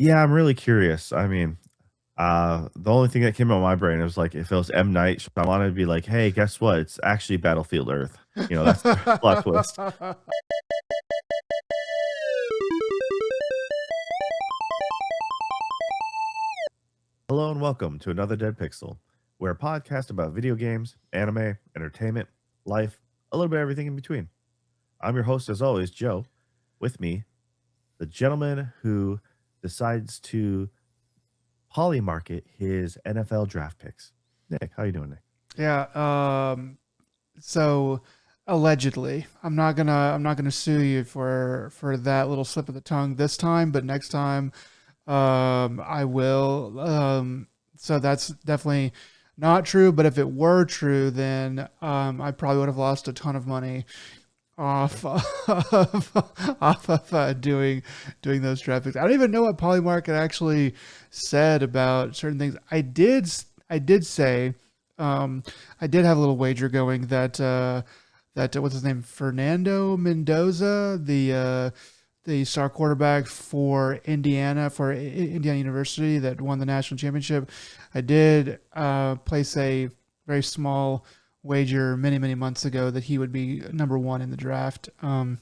Yeah, I'm really curious. I mean, the only thing that came out of my brain was like if it was M. Night Shyamalan, it'd be like, "Hey, guess what? It's actually Battlefield Earth." That's the plot twist. Hello and welcome to another Dead Pixel, where a podcast about video games, anime, entertainment, life, a little bit of everything in between. I'm your host, as always, Joe. With me, the gentleman who decides to polymarket his NFL draft picks. Nick, how you doing, Nick? Yeah. So allegedly, I'm not gonna sue you for that little slip of the tongue this time, but next time, I will. So that's definitely not true. But if it were true, then I probably would have lost a ton of money off off of doing those traffics. I don't even know what Polymarket actually said about certain things. I did say um, I did have a little wager going that what's his name, Fernando Mendoza, the star quarterback for Indiana University that won the national championship. I did place a very small wager many months ago that he would be number one in the draft, and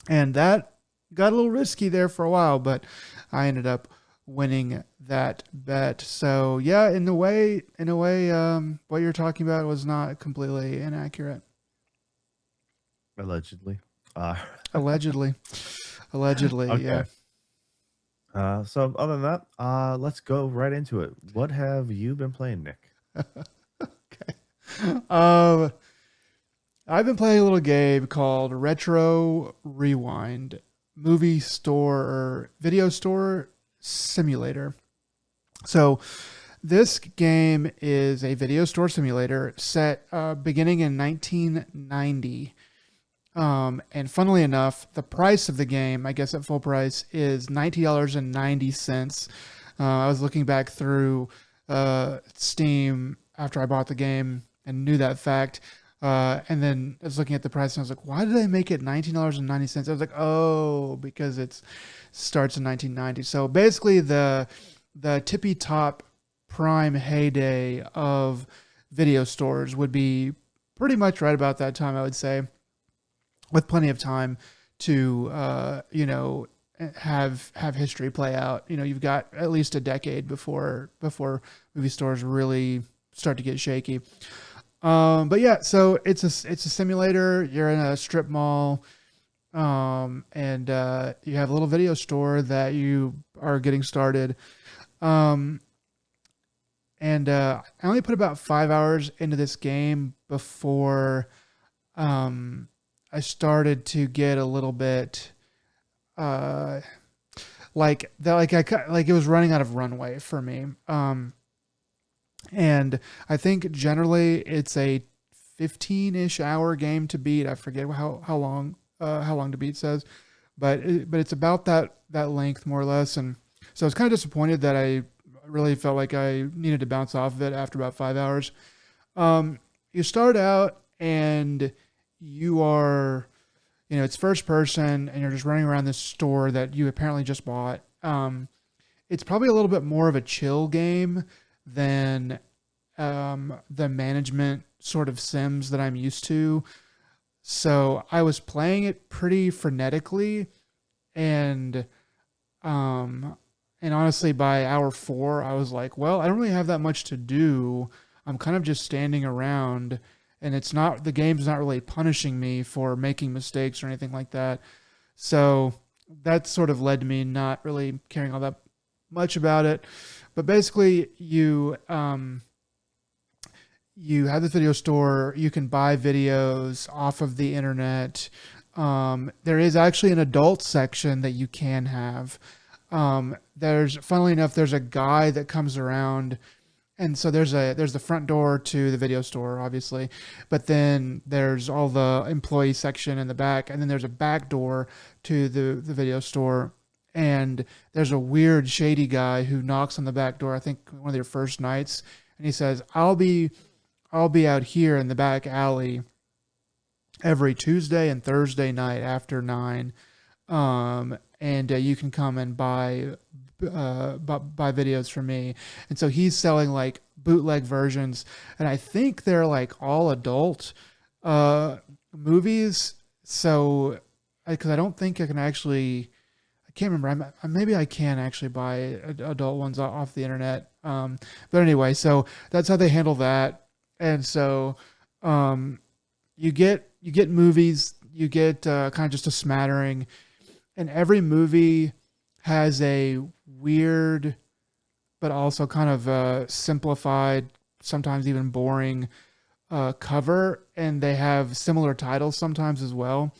that got a little risky there for a while, but I ended up winning that bet. So yeah, in a way, what you're talking about was not completely inaccurate. Allegedly. Uh, Allegedly, allegedly, okay. yeah. So other than that, let's go right into it. What have you been playing, Nick? Okay. I've been playing a little game called Retro Rewind, movie store or video store simulator. So this game is a video store simulator set beginning in 1990. And funnily enough, the price of the game, I guess at full price, is $90.90. I was looking back through Steam after I bought the game and knew that fact. And then I was looking at the price and I was like, why did they make it $19.90? I was like, oh, because it starts in 1990. So basically, the tippy top prime heyday of video stores would be pretty much right about that time, I would say, with plenty of time to have history play out. You've got at least a decade before movie stores really start to get shaky. But yeah, so it's a simulator. You're in a strip mall, and you have a little video store that you are getting started. Um, and I only put about 5 hours into this game before um, I started to get a little bit uh, like that, like it was running out of runway for me. And I think generally it's a 15-ish hour game to beat. I forget how long to beat says, but it's about that length more or less. And so I was kind of disappointed that I really felt like I needed to bounce off of it after about 5 hours. You start out and you are, it's first person and you're just running around this store that you apparently just bought. It's probably a little bit more of a chill game than the management sort of sims that I'm used to. So I was playing it pretty frenetically, and um, and honestly, by hour four, I was like, well, I don't really have that much to do. I'm kind of just standing around, and the game's not really punishing me for making mistakes or anything like that. So that sort of led to me not really caring all that much about it. But basically, you have the video store. You can buy videos off of the internet. There is actually an adult section that you can have. Funnily enough, there's a guy that comes around, and so there's the front door to the video store, obviously, but then there's all the employee section in the back, and then there's a back door to the video store. And there's a weird shady guy who knocks on the back door, I think one of their first nights, and he says, I'll be out here in the back alley every Tuesday and Thursday night after 9. And you can come and buy videos from me, and so he's selling like bootleg versions, and I think they're like all adult uh, movies. So, because I don't think I can actually, I can't remember. Maybe I can actually buy adult ones off the internet. But anyway, so that's how they handle that, and so um, you get movies, you get kind of just a smattering, and every movie has a weird but also kind of simplified, sometimes even boring cover, and they have similar titles sometimes as well.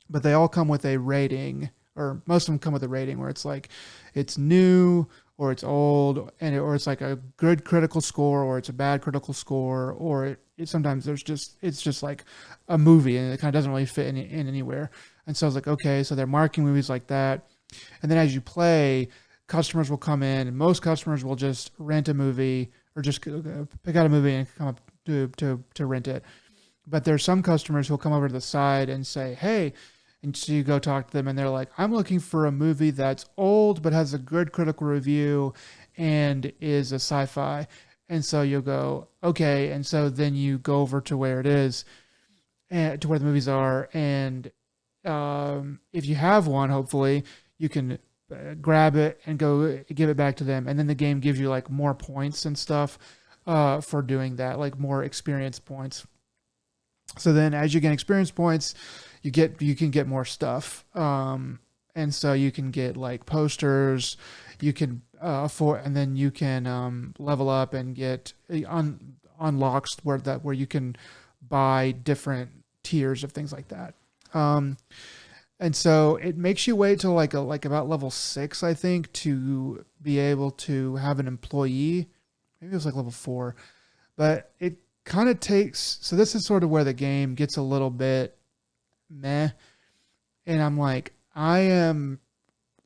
But they all come with a rating, or most of them come with a rating where it's like it's new or it's old, or it's like a good critical score or it's a bad critical score, or sometimes it's just like a movie and it kind of doesn't really fit in anywhere. And so I was like, okay, so they're marking movies like that, and then as you play, customers will come in, and most customers will just rent a movie or just pick out a movie and come up to rent it. But there's some customers who'll come over to the side and say, "Hey," and so you go talk to them, and they're like, "I'm looking for a movie that's old but has a good critical review and is a sci-fi." And so you'll go, "Okay," and so then you go over to where it is, and to where the movies are, and if you have one, hopefully you can grab it and go give it back to them, and then the game gives you like more points and stuff for doing that, like more experience points. So then, as you gain experience points, you can get more stuff, and so you can get like posters, you can afford, and then you can level up and get unlocks where you can buy different tiers of things like that. Um, and so it makes you wait till like about level 6, I think, to be able to have an employee. Maybe it was like level 4, but it kind of takes. So this is sort of where the game gets a little bit meh, and I'm like, I am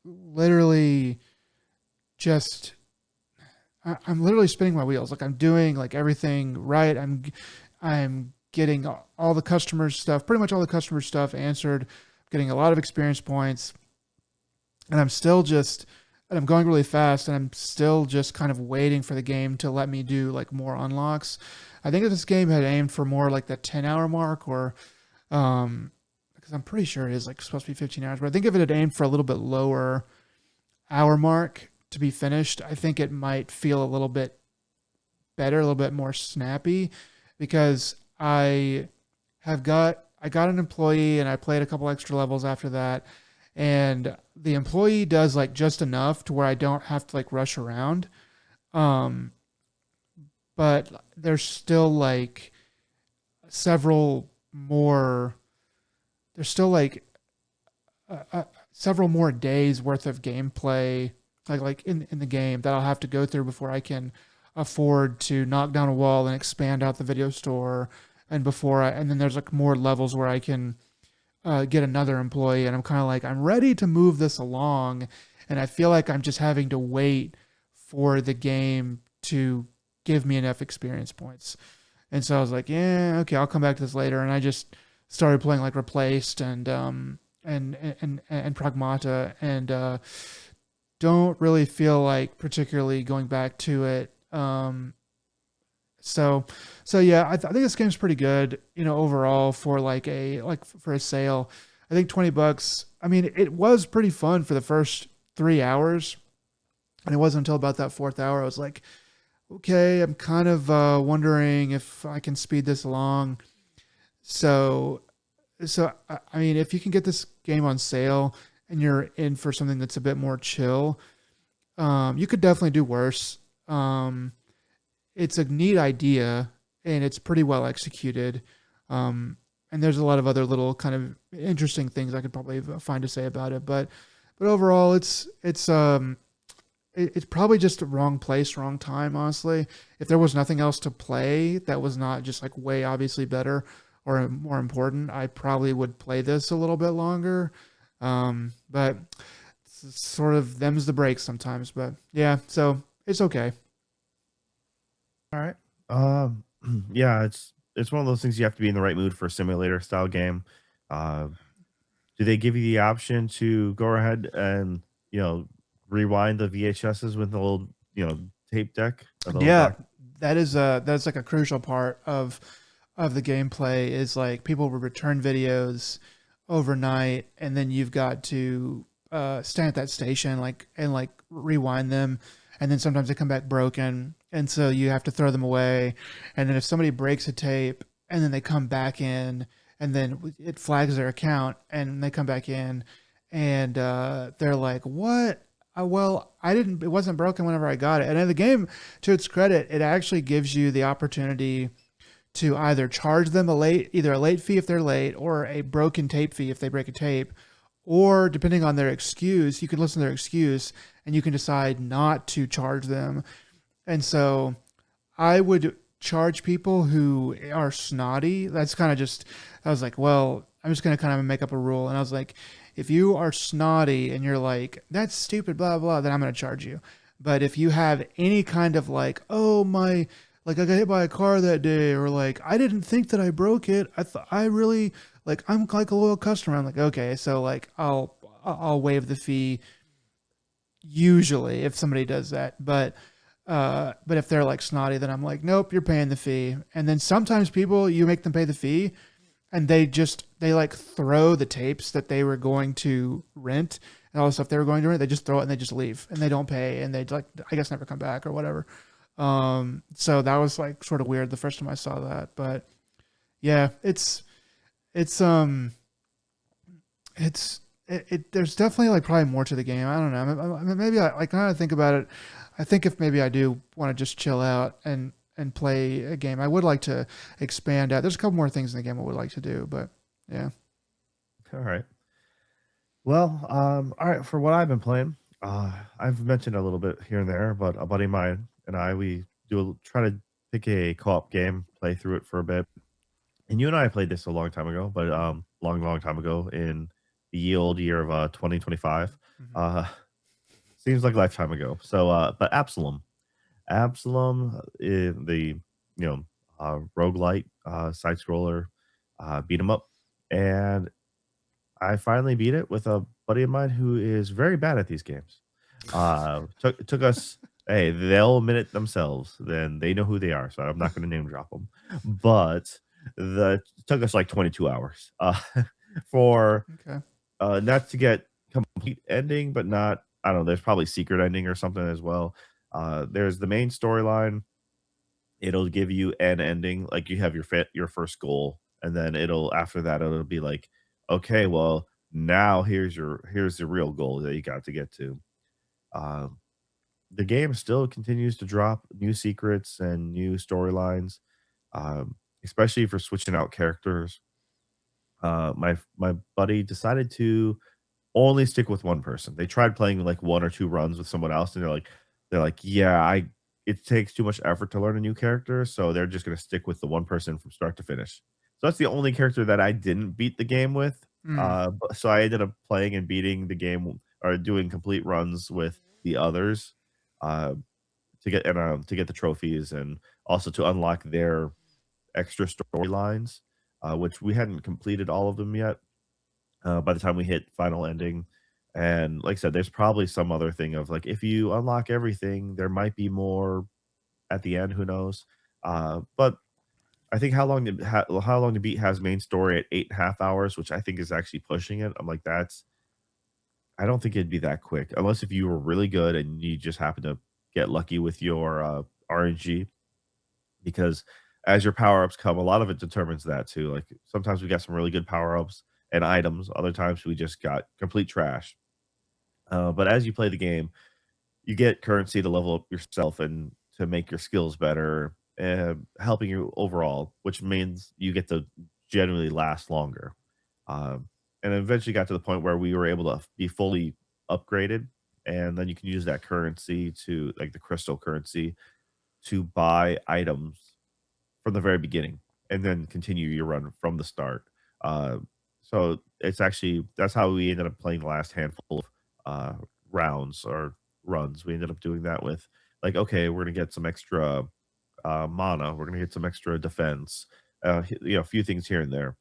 literally just. I'm literally spinning my wheels. Like I'm doing like everything right. I'm getting all the customer stuff, pretty much all the customer stuff answered, getting a lot of experience points, and I'm going really fast, and I'm still just kind of waiting for the game to let me do like more unlocks. I think if this game had aimed for more like the 10-hour mark, or because I'm pretty sure it is like supposed to be 15 hours, but I think if it had aimed for a little bit lower hour mark to be finished, I think it might feel a little bit better, a little bit more snappy, because I got an employee and I played a couple extra levels after that, and the employee does like just enough to where I don't have to like rush around. Um, but there's still like several more. There's still like several more days worth of gameplay, like in the game, that I'll have to go through before I can afford to knock down a wall and expand out the video store, and then there's like more levels where I can get another employee, and I'm kind of like, I'm ready to move this along, and I feel like I'm just having to wait for the game to give me enough experience points. And so I was like, yeah, okay, I'll come back to this later, and I just started playing like Replaced and Pragmata, and don't really feel like particularly going back to it. So so yeah, I think this game's pretty good, overall, for for a sale. I think $20. I mean, it was pretty fun for the first 3 hours, and it wasn't until about that fourth hour I was like, okay, I'm kind of wondering if I can speed this along. So I mean, if you can get this game on sale and you're in for something that's a bit more chill, you could definitely do worse. It's a neat idea, and it's pretty well executed. And there's a lot of other little kind of interesting things I could probably find to say about it, but overall, it's probably just the wrong place, wrong time. Honestly, if there was nothing else to play that was not just like way obviously better or more important, I probably would play this a little bit longer. But it's sort of them's the breaks sometimes. But yeah, so it's okay. All right. Um, yeah, it's one of those things you have to be in the right mood for a simulator style game. Uh, do they give you the option to go ahead and you know rewind the VHSs with the little, tape deck or the little Yeah, doc. that's like a crucial part of the gameplay is like people will return videos overnight, and then you've got to stand at that station and rewind them, and then sometimes they come back broken, and so you have to throw them away, and then if somebody breaks a tape and then they come back in, and then it flags their account and they come back in, and they're like, what? Well, I didn't. It wasn't broken whenever I got it. And in the game, to its credit, it actually gives you the opportunity to either charge them either a late fee if they're late, or a broken tape fee if they break a tape, or depending on their excuse, you can listen to their excuse and you can decide not to charge them. And so, I would charge people who are snotty. That's kind of just. I was like, well, I'm just gonna kind of make up a rule, and I was like, if you are snotty and you're like, that's stupid, blah blah, then I'm gonna charge you. But if you have any kind of like, oh my, like I got hit by a car that day, or like I didn't think that I broke it, I thought I really like I'm like a loyal customer. I'm like, okay, so like I'll waive the fee usually if somebody does that, but if they're like snotty, then I'm like, nope, you're paying the fee. And then sometimes people, you make them pay the fee, and they like throw the tapes that they were going to rent and all the stuff they were going to rent. They just throw it and they just leave and they don't pay, and they like, I guess, never come back or whatever. So that was like sort of weird the first time I saw that, but yeah, it's there's definitely like probably more to the game. I don't know. Maybe I kind of think about it. I think if maybe I do want to just chill out and play a game, I would like to expand out. There's a couple more things in the game I would like to do, but yeah. All right. Well, all right. For what I've been playing, I've mentioned a little bit here and there, but a buddy of mine and I, we try to pick a co-op game, play through it for a bit. And you and I played this a long time ago, but long time ago in the ye old year of 2025. Mhm. Uh, seems like a lifetime ago. So, but Absolum, the roguelite side scroller beat 'em up, and I finally beat it with a buddy of mine who is very bad at these games. Took us. Hey, they'll admit it themselves. Then they know who they are. So I'm not going to name drop them. But it took us like 22 hours for Okay. not to get complete ending, but not. I don't know. There's probably secret ending or something as well. There's the main storyline. It'll give you an ending, like you have your first goal, and then it'll after that it'll be like, okay, well now here's the real goal that you got to get to. Um, the game still continues to drop new secrets and new storylines, especially for switching out characters. My buddy decided to only stick with one person. They tried playing like one or two runs with someone else, and they're like, yeah, I it takes too much effort to learn a new character, so they're just gonna stick with the one person from start to finish. So that's the only character that I didn't beat the game with. Mm. But so I ended up playing and beating the game or doing complete runs with the others uh, to get the trophies and also to unlock their extra storylines, which we hadn't completed all of them yet by the time we hit final ending. And like I said, there's probably some other thing of like if you unlock everything, there might be more at the end. Who knows? But I think how long to beat has main story at 8.5 hours, which I think is actually pushing it. I'm like that's I don't think it'd be that quick unless if you were really good and you just happen to get lucky with your RNG because as your power ups come, a lot of it determines that too. Like sometimes we got some really good power ups and items, other times we just got complete trash. But as you play the game, you get currency to level up yourself and to make your skills better, helping you overall, which means you get to generally last longer. Um, and eventually got to the point where we were able to be fully upgraded, and then you can use that currency to like the crystal currency to buy items from the very beginning and then continue your run from the start. Uh, so it's actually that's how we ended up playing the last handful of rounds or runs. We ended up doing that with like, okay, we're gonna get some extra mana, we're gonna get some extra defense, a few things here and there,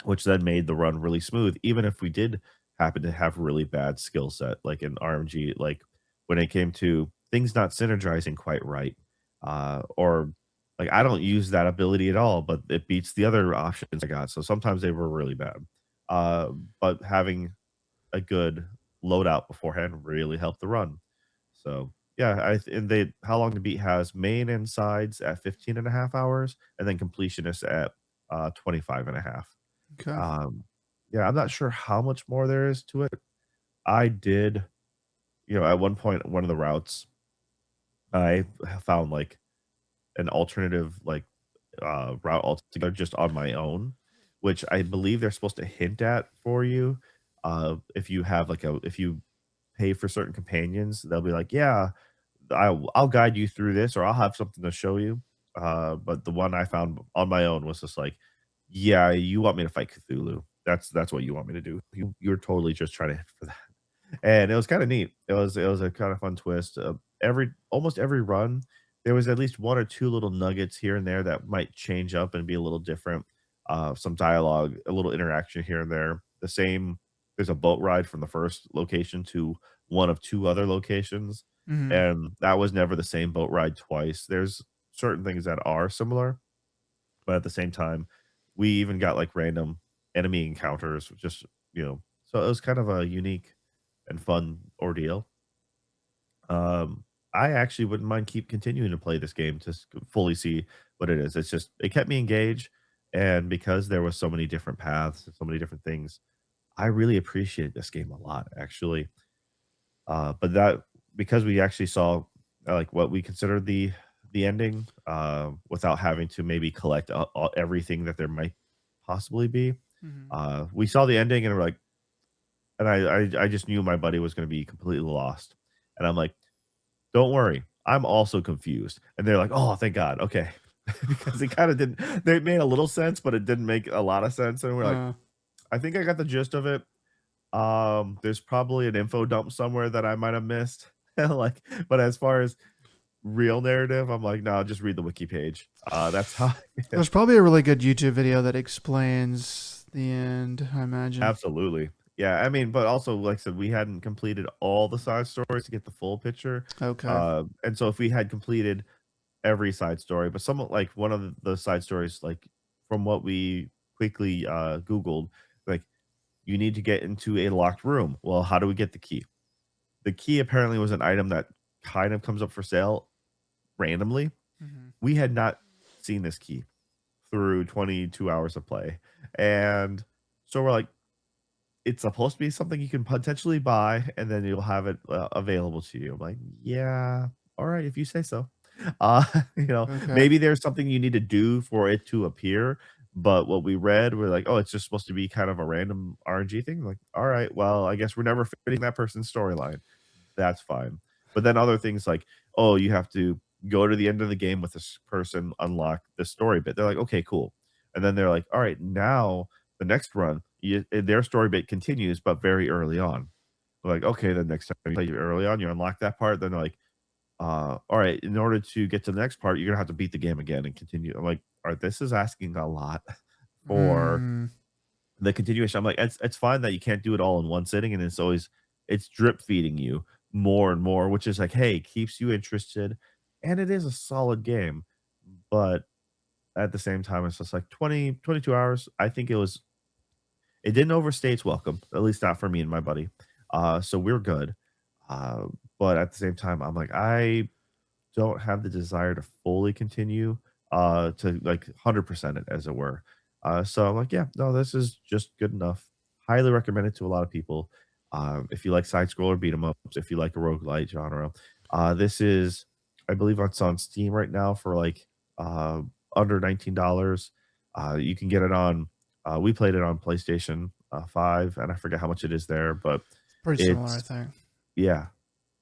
which then made the run really smooth. Even if we did happened to have really bad skill set, like in RMG, like when it came to things not synergizing quite right, or like I don't use that ability at all, but it beats the other options I got. So sometimes they were really bad. Uh, but having a good loadout beforehand really helped the run. So yeah, and they how long to beat has main and sides at 15.5 hours, and then completionist at 25 and a half. Okay. Yeah, I'm not sure how much more there is to it. I did, at one point, one of the routes, I found like an alternative route altogether just on my own, which I believe they're supposed to hint at for you. If you have if you pay for certain companions, they'll be like, yeah, I'll guide you through this, or I'll have something to show you. But the one I found on my own was just like, yeah, you want me to fight Cthulhu. That's what you want me to do. You're totally just trying to hit for that. And it was kinda neat. It was a kinda fun twist. Almost every run, there was at least 1 or 2 little nuggets here and there that might change up and be a little different. Some dialogue, a little interaction here and there. There's a boat ride from the first location to one of 2 other locations, Hmm. and that was never the same boat ride twice. There's certain things that are similar, but at the same time, we even got, like, random enemy encounters, so it was kind of a unique and fun ordeal. I actually wouldn't mind keep continuing to play this game to fully see what it is. It kept me engaged, and because there was so many different paths and so many different things, I really appreciate this game a lot, actually. But that because we actually saw like what we consider the ending, without having to maybe collect everything that there might possibly be. Hmm. We saw the ending and we're like, and I just knew my buddy was going to be completely lost, and I'm like, don't worry, I'm also confused. And they're like, oh, thank God, okay, because it kind of didn't. They made a little sense, but it didn't make a lot of sense, and we're like, Uh, I think I got the gist of it. There's probably an info dump somewhere that I might have missed. Like, but as far as real narrative, I'm like, no, just read the wiki page. That's how. there's probably a really good YouTube video that explains the end, I imagine. Absolutely. Yeah, I mean, but also, like I said, we hadn't completed all the side stories to get the full picture. Okay. And so if we had completed every side story, but some like one of the side stories, like from what we quickly Googled, like you need to get into a locked room. Well, how do we get the key? The key apparently was an item that kind of comes up for sale randomly. Hmm. We had not seen this key through 22 hours of play. And so we're like, it's supposed to be something you can potentially buy, and then you'll have it available to you. I'm like, yeah, all right, if you say so. Okay. Maybe there's something you need to do for it to appear. But what we read, we're like, oh, it's just supposed to be kind of a random RNG thing. Like, all right, well, I guess we're never fitting that person's storyline. That's fine. But then other things like, oh, you have to go to the end of the game with this person, unlock the story bit. They're like, okay, cool. And then they're like, all right, now the next run, their story bit continues, but very early on. We're like, okay, the next time you play early on, you unlock that part. Then they're like, all right, in order to get to the next part, you're gonna have to beat the game again and continue. I'm like, all right, this is asking a lot for Mm, the continuation. I'm like, it's fine that you can't do it all in one sitting, and it's drip feeding you more and more, which is like, hey, keeps you interested, and it is a solid game, but at the same time, it's just like 22 hours. I think it didn't overstay its welcome, at least not for me and my buddy. So we're good. Uh, but at the same time, I'm like, I don't have the desire to fully continue, to like 100% it, as it were. So I'm like, yeah, no, this is just good enough. Highly recommend it to a lot of people. If you like side scroller beat 'em ups, if you like a roguelite genre, this is, I believe it's on Steam right now for like uh, under $19. You can get it on. We played it on PlayStation 5, and I forget how much it is there, but it's pretty similar, I it's think. yeah.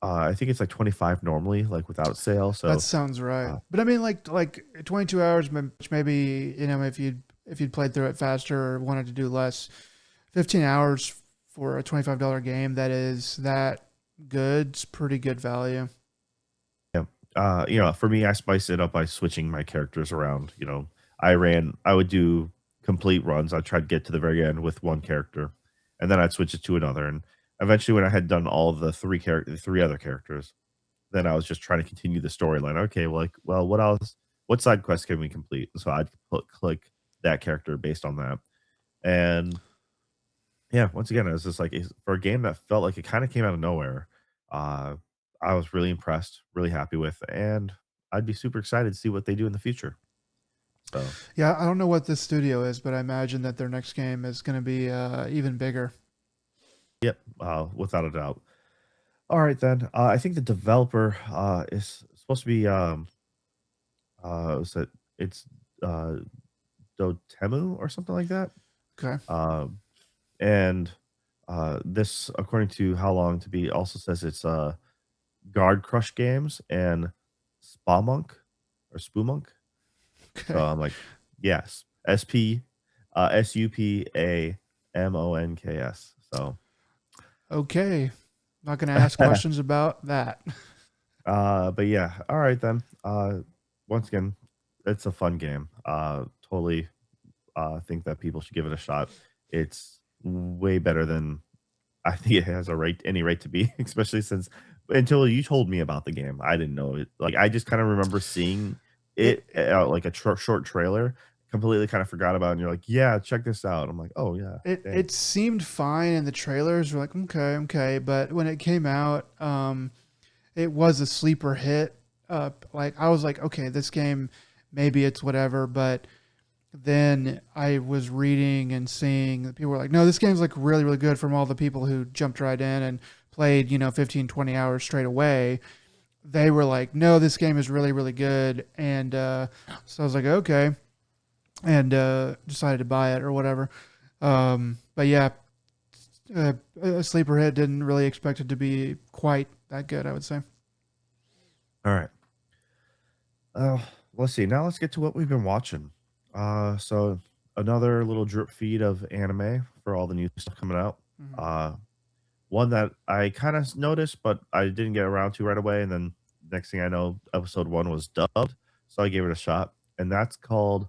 I think it's like 25 normally, like without sale. That So sounds right. uh, But I mean, like 22 hours, which maybe if you'd played through it faster or wanted to do less, 15 hours for a $25 game that is that good's pretty good value. yeah, for me, I spice it up by switching my characters around. I would do complete runs. I tried to get to the very end with one character, and then I'd switch it to another. And eventually, when I had done all of the three other characters, then I was just trying to continue the storyline. Okay, well, what else? What side quest can we complete? So I'd click that character based on that. And yeah, once again, it was just like for a game that felt like it kind of came out of nowhere. Uh, I was really impressed, really happy with, and I'd be super excited to see what they do in the future. So, Yeah, I don't know what this studio is, but I imagine that their next game is going to be even bigger. yep, without a doubt. All right, then. I think the developer is supposed to be was it it's uh Dotemu or something like that. Okay. Um, and this, according to How Long to Be, also says it's Guard Crush Games and Spamunk or Spoomunk. So Okay. I'm like, yes, Supamonks. So, Okay. Not going to ask questions about that. but yeah, all right then. Once again, it's a fun game. Totally think that people should give it a shot. It's way better than I think it has any right to be, especially since until you told me about the game, I didn't know it. Like I just kind of remember seeing It it like a short trailer, completely kind of forgot about it, and you're like, "Yeah, check this out." I'm like, "Oh yeah, it dang." seemed fine in the trailers. We're like, okay, okay, but when it came out, it was a sleeper hit. Like I was like, okay, this game, maybe it's whatever, but then I was reading and seeing that people were like, no, this game's like really, really good from all the people who jumped right in and played, 15, 20 hours straight away. They were like, no, this game is really, really good. And so I was like, okay. And decided to buy it or whatever. But yeah, a sleeper hit, didn't really expect it to be quite that good, I would say. All right. Uh, let's see. Now let's get to what we've been watching. So another little drip feed of anime for all the new stuff coming out. Mhm. Uh, One that I kind of noticed, but I didn't get around to right away. And then next thing I know, episode one was dubbed. So I gave it a shot. And that's called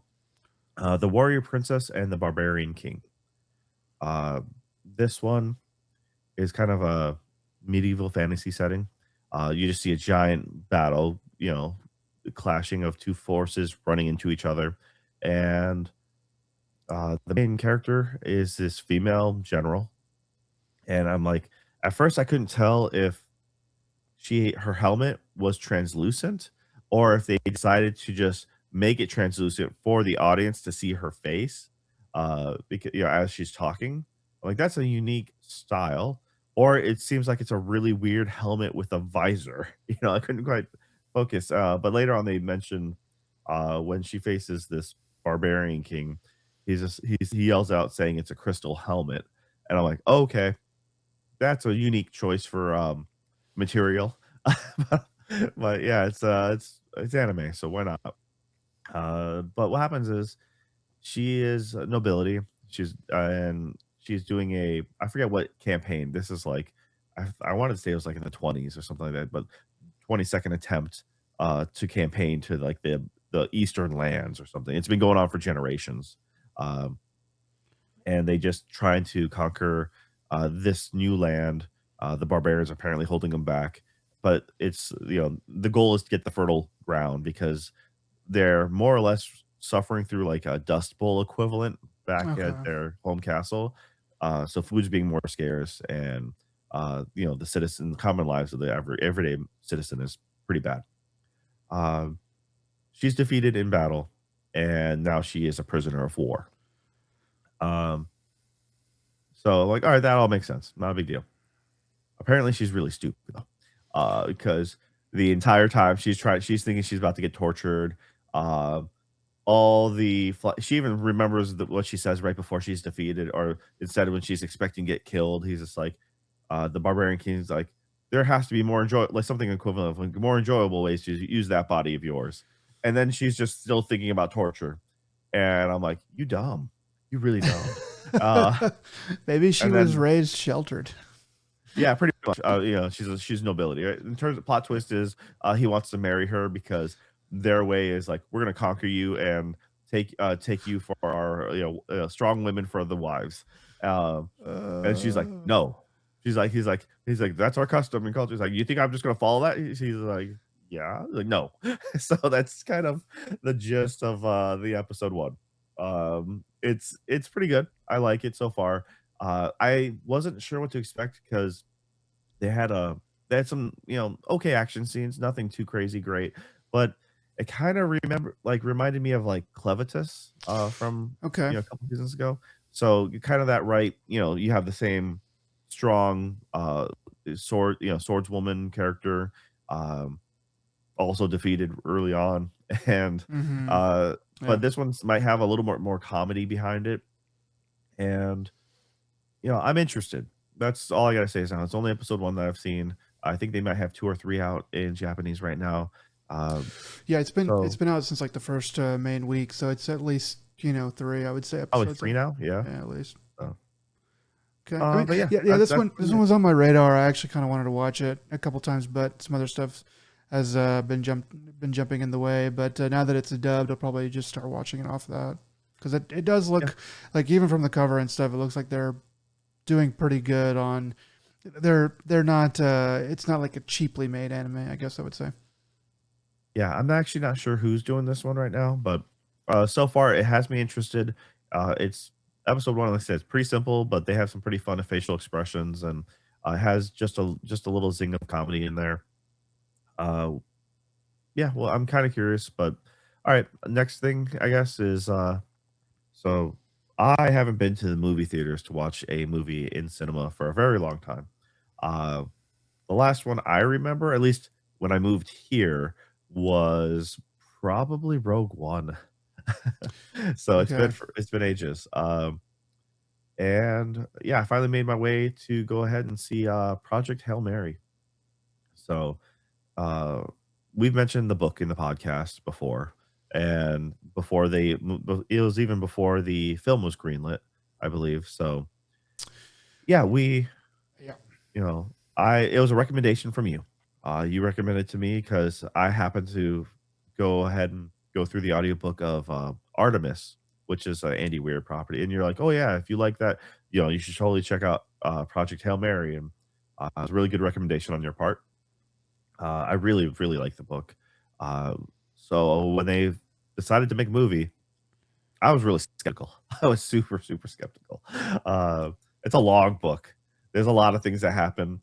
The Warrior Princess and the Barbarian King. Uh, this one is kind of a medieval fantasy setting. You just see a giant battle, the clashing of two forces running into each other. And the main character is this female general. And I'm like, at first I couldn't tell if her helmet was translucent or if they decided to just make it translucent for the audience to see her face because as she's talking. Like that's a unique style, or it seems like it's a really weird helmet with a visor. I couldn't quite focus, but later on they mentioned when she faces this barbarian king, he yells out saying it's a crystal helmet, and I'm like, oh, okay, that's a unique choice for, material. But yeah, it's anime, so why not? But what happens is she is a nobility. And she's doing I forget what campaign. This is like I wanted to say it was like in the 20s or something like that, but 22nd attempt to campaign to like the eastern lands or something. It's been going on for generations. Um, and they just trying to conquer this new land. The barbarians are apparently holding them back, but it's the goal is to get the fertile ground because they're more or less suffering through like a dust bowl equivalent back at Okay. their home castle. So food's being more scarce, and the common lives of the everyday citizen is pretty bad. Um, she's defeated in battle, and now she is a prisoner of war. Um, So like, all right, that all makes sense. Not a big deal. Apparently, she's really stupid though, because the entire time she's thinking she's about to get tortured. Uh, she even remembers what she says right before she's defeated, or instead when she's expecting to get killed, he's just like, the barbarian king's like, there has to be more like something equivalent of like, more enjoyable ways to use that body of yours, and then she's just still thinking about torture, and I'm like, you dumb, you really dumb. Uh, Maybe she and was then raised sheltered. yeah, pretty much. She's nobility. Right? In terms of plot twist is he wants to marry her because their way is like we're gonna conquer you and take you for our strong women for the wives. Um, and she's like, Uh, no. He's like, that's our custom and culture. He's like, you think I'm just gonna follow that? She's like, yeah. He's like, no. So that's kind of the gist of the episode one. It's pretty good. I like it so far. I wasn't sure what to expect because they had a they had some, okay action scenes, nothing too crazy great, but it kinda reminded me of, like, Clevitus, from, okay. a couple seasons ago. So, you're kind of that right, you have the same strong, swordswoman character, um, also defeated early on, and, Mm-hmm. uh, Yeah. but this one's might have a little more comedy behind it, and I'm interested. That's all I gotta say is now. It's only episode 1 that I've seen. I think they might have 2 or 3 out in Japanese right now. Um, Yeah, it's so been out since like the first main week, so it's at least 3, I would say, oh, it's episodes. 3 now? Yeah. Yeah, at least. Oh. Okay. I mean, But yeah, yeah. that's This really one it. was on my radar. I actually kind of wanted to watch it a couple times, but some other stuff has been jumping in the way. But now that it's dubbed, I'll probably just start watching it off of that because it does Yeah. look like, even from the cover and stuff, it looks like they're doing pretty good on. They're not. It's not like a cheaply made anime, I guess I would say. Yeah, I'm actually not sure who's doing this one right now, but, so far it has me interested. It's episode 1, like I said, it's pretty simple, but they have some pretty fun facial expressions, and, it has just a little zing of comedy in there. Uh Yeah, well, I'm kinda curious, but alright, next thing, I guess, is, so I haven't been to the movie theaters to watch a movie in cinema for a very long time. Uh, the last one I remember, at least when I moved here, was probably Rogue One. So Okay. it's been ages. And yeah, I finally made my way to go ahead and see, Project Hail Mary. So uh, we've mentioned the book in the podcast before, and it was even before the film was greenlit, I believe. So yeah, Yeah. I it was a recommendation from you. You recommended to me because I happened to go ahead and go through the audiobook of Artemis, which is an Andy Weir property, and you're like, oh yeah, if you like that, you should totally check out Project Hail Mary, and it was a really good recommendation on your part. I really, really like the book. Uh, so when they decided to make a movie, I was really skeptical. I was super, super skeptical. It's a long book. There's a lot of things that happen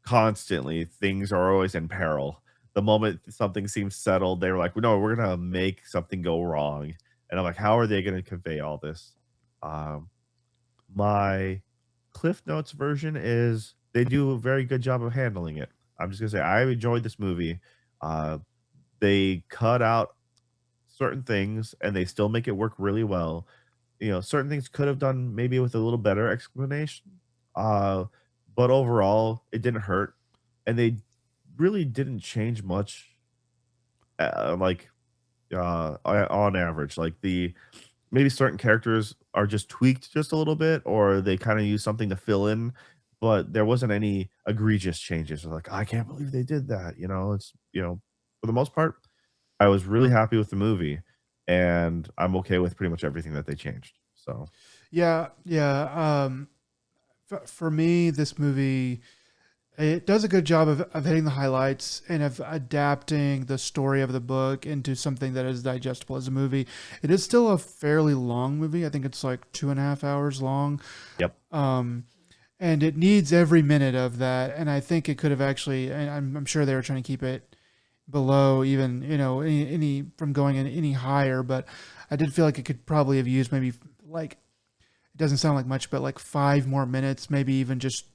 constantly. Things are always in peril. The moment something seems settled, they were like, "No, we're gonna make something go wrong." And I'm like, "How are they gonna convey all this?" Um, my Cliff Notes version is they do a very good job of handling it. I'm just gonna say I enjoyed this movie. Uh, they cut out certain things and they still make it work really well. Certain things could have done maybe with a little better explanation. Uh, but overall, it didn't hurt, and they really didn't change much. Like on average, like the maybe certain characters are just tweaked just a little bit, or they kind of use something to fill in, but there wasn't any egregious changes. Like, I can't believe they did that. For the most part, I was really happy with the movie, and I'm okay with pretty much everything that they changed. So, Yeah. Yeah. For me, this movie, it does a good job of hitting the highlights and of adapting the story of the book into something that is digestible as a movie. It is still a fairly long movie. I think it's like 2.5 hours long. yep. Um, and it needs every minute of that. And I think it could have actually, and I'm sure they were trying to keep it below even, any from going any higher, but I did feel like it could probably have used maybe like, it doesn't sound like much, but like 5 more minutes, maybe even just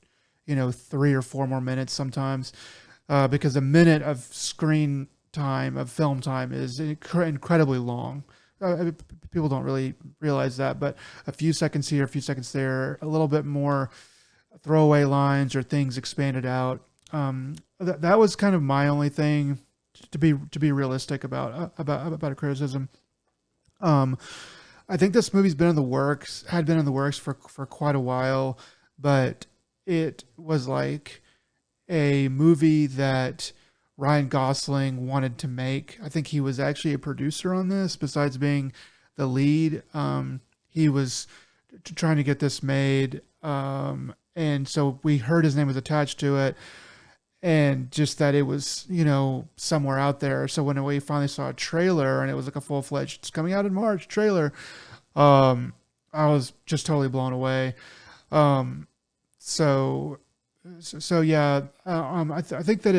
3 or 4 more minutes sometimes, because a minute of screen time of film time is incredibly long. People don't really realize that, but a few seconds here, a few seconds there, a little bit more throwaway lines or things expanded out. That was kind of my only thing to be realistic about a criticism. Um, I think this movie's had been in the works for quite a while, but it was like a movie that Ryan Gosling wanted to make. I think he was actually a producer on this, besides being the lead. He was trying to get this made. And so we heard his name was attached to it, and just that it was, somewhere out there. So when we finally saw a trailer and it was like a full fledged, it's coming out in March trailer, um, I was just totally blown away. Um, so, so yeah, I think that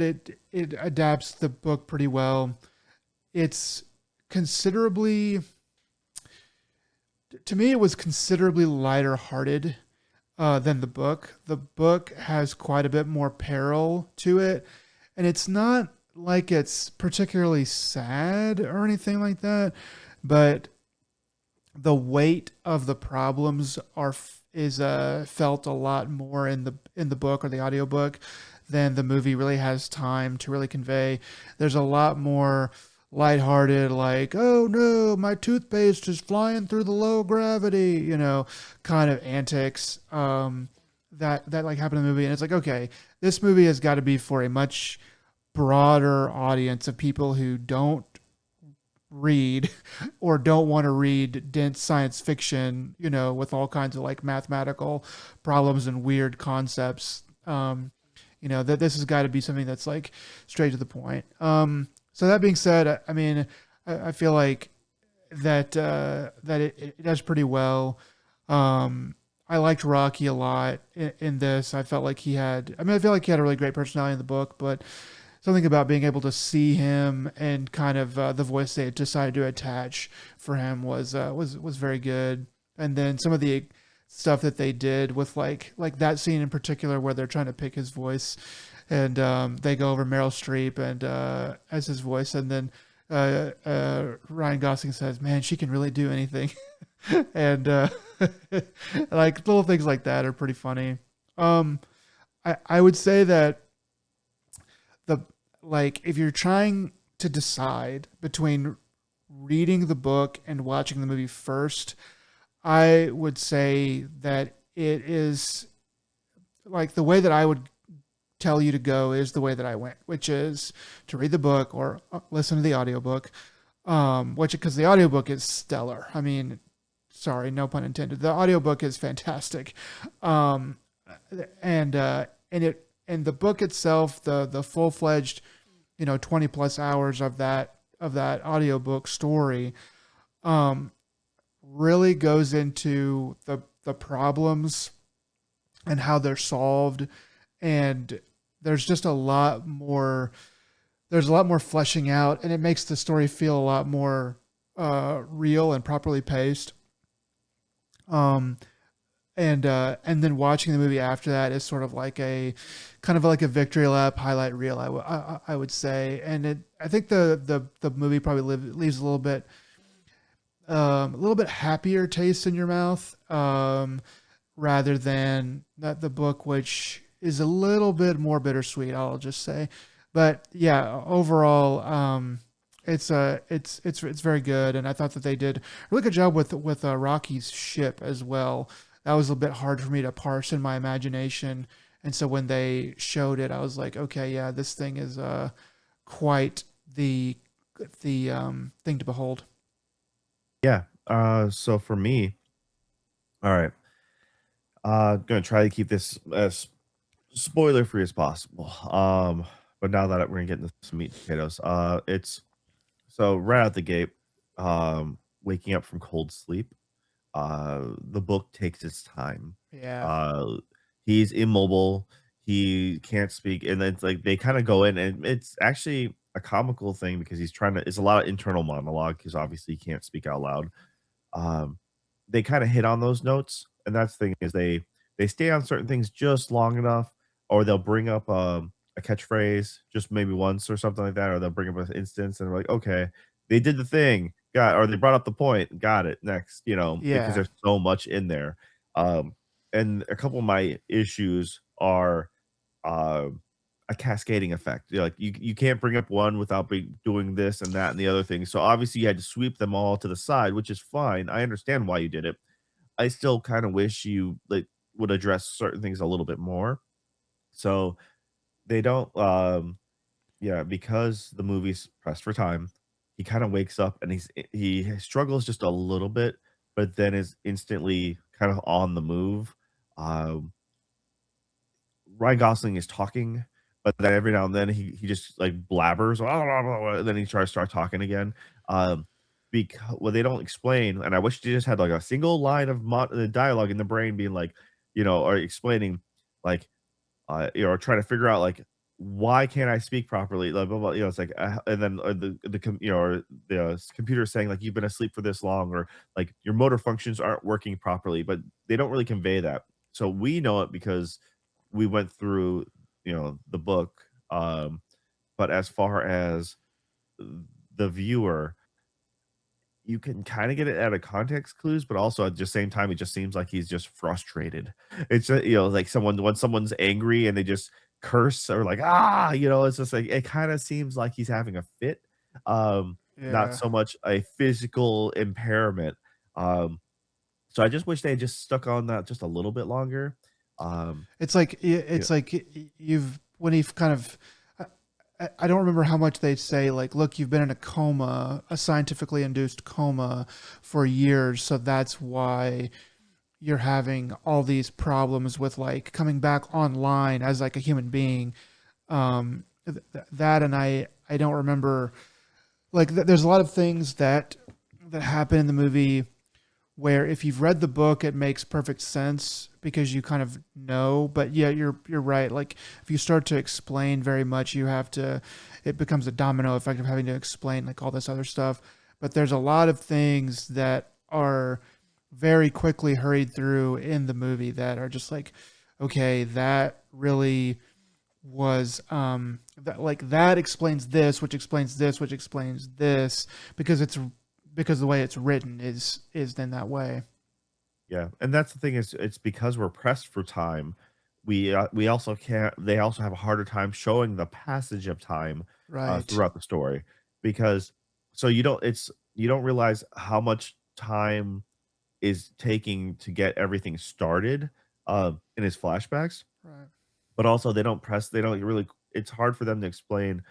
it adapts the book pretty well. It's considerably, to me, it was considerably lighter hearted than the book. The book has quite a bit more peril to it, and it's not like it's particularly sad or anything like that, but the weight of the problems is felt a lot more in the book or the audiobook than the movie really has time to really convey. There's a lot more lighthearted, like, oh no, my toothpaste is flying through the low gravity, kind of antics that like happen in the movie. And it's like, okay, this movie has got to be for a much broader audience of people who don't read or don't want to read dense science fiction, with all kinds of like mathematical problems and weird concepts. That this has got to be something that's like straight to the point. So that being said, I mean, I feel like that it does pretty well. I liked Rocky a lot in this. I felt like I feel like he had a really great personality in the book, but something about being able to see him and kind of the voice they decided to attach for him was very good. And then some of the stuff that they did with like that scene in particular where they're trying to pick his voice, and they go over Meryl Streep and as his voice, and then Ryan Gosling says, "Man, she can really do anything," and like little things like that are pretty funny. I would say that the like if you're trying to decide between reading the book and watching the movie first, I would say that it is like the way that I would tell you to go is the way that I went, which is to read the book or listen to the audiobook. Which because the audiobook is stellar. I mean, sorry, no pun intended. The audiobook is fantastic. Um, and the book itself, the full-fledged, 20 plus hours of that audiobook story, um, really goes into the problems and how they're solved, and there's just a lot more there's a lot more fleshing out, and it makes the story feel a lot more real and properly paced. Um, and then watching the movie after that is sort of like a kind of like a victory lap highlight reel. I would say, and I think the movie probably leaves a little bit happier taste in your mouth, rather than the book, which is a little bit more bittersweet. I'll just say, but yeah, overall, it's very good, and I thought that they did a really good job with Rocky's ship as well. That was a bit hard for me to parse in my imagination, and so when they showed it, I was like, okay, yeah, this thing is quite the thing to behold. Yeah. So for me, all right. Gonna try to keep this as spoiler free as possible. But now that we're gonna get into some meat and potatoes, it's so right out the gate, waking up from cold sleep. The book takes its time. Yeah, Uh, he's immobile. He can't speak, and it's like they kind of go in, and it's actually a comical thing because he's trying to. It's a lot of internal monologue because obviously he can't speak out loud. um, they kind of hit on those notes, and that's the thing is they stay on certain things just long enough, or they'll bring up a catchphrase just maybe once or something like that, or they'll bring up an instance, and we're like, okay, they did the thing, got, or they brought up the point, got it, next, because yeah, there's so much in there. Um, and a couple of my issues are uh, a cascading effect. Like you can't bring up one without doing this and that and the other thing. So obviously you had to sweep them all to the side, which is fine. I understand why you did it. I still kind of wish you like would address certain things a little bit more. So they don't yeah, because the movie's pressed for time, he kind of wakes up and he struggles just a little bit but then is instantly kind of on the move. Um, Ryan Gosling is talking, but then every now and then he just like blabbers, and then he tries to start talking again. Because well, they don't explain, and I wish they just had like a single line of dialogue in the brain, being like, or explaining, like, or trying to figure out like why can't I speak properly? Like, blah, blah, it's like, and then or the computer saying like you've been asleep for this long, or like your motor functions aren't working properly, but they don't really convey that. So we know it because we went through the book. But as far as the viewer, you can kind of get it out of context clues, but also at the same time, it just seems like he's just frustrated. It's like someone when someone's angry and they just curse or like it's just like it kind of seems like he's having a fit, not Yeah. so much a physical impairment. Um, so I just wish they had just stuck on that just a little bit longer. Um, It's like yeah, it's like you've when he kind of I don't remember how much they say like, look, you've been in a coma, a scientifically induced coma for years, so that's why you're having all these problems with like coming back online as like a human being. That and I don't remember like there's a lot of things that happen in the movie where if you've read the book it makes perfect sense because you kind of know, but yeah, you're right, like if you start to explain very much you have to, it becomes a domino effect of having to explain like all this other stuff. But there's a lot of things that are very quickly hurried through in the movie that are just like, okay, that really was that like that explains this, which explains this, which explains this, because the way it's written is in that way. yeah, and that's the thing is it's because we're pressed for time. We also can't. They also have a harder time showing the passage of time Right. throughout the story because so you don't realize how much time is taking to get everything started in his flashbacks, Right. but also they don't really. It's hard for them to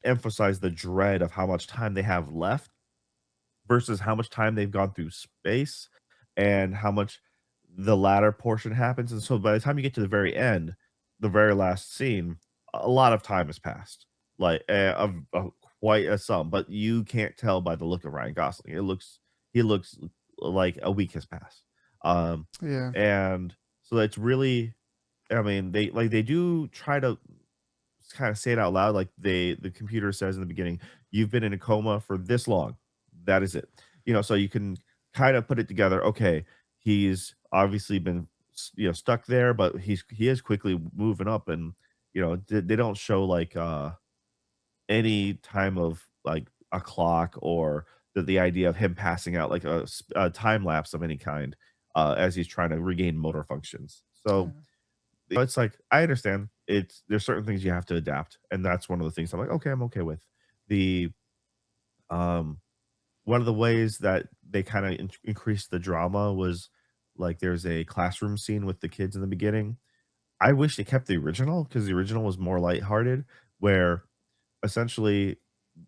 emphasize the dread of how much time they have left versus how much time they've gone through space and how much the latter portion happens. And so by the time you get to the very end, the very last scene, a lot of time has passed, like of quite a sum. But you can't tell by the look of Ryan Gosling. He looks like a week has passed, um, Yeah. and so it's really. I mean, they do try to kind of say it out loud, like the computer says in the beginning, "You've been in a coma for this long. That is it." So you can kind of put it together. Okay, he's obviously been stuck there, but he is quickly moving up, and they don't show like any time of like a clock or the idea of him passing out like a time lapse of any kind as he's trying to regain motor functions. So Yeah. it's like, I understand. There's certain things you have to adapt, and that's one of the things I'm like, "Okay, I'm okay with." The, um one of the ways that they kinda increased the drama was, like, there's a classroom scene with the kids in the beginning. I wish they kept the original because the original was more lighthearted, where essentially,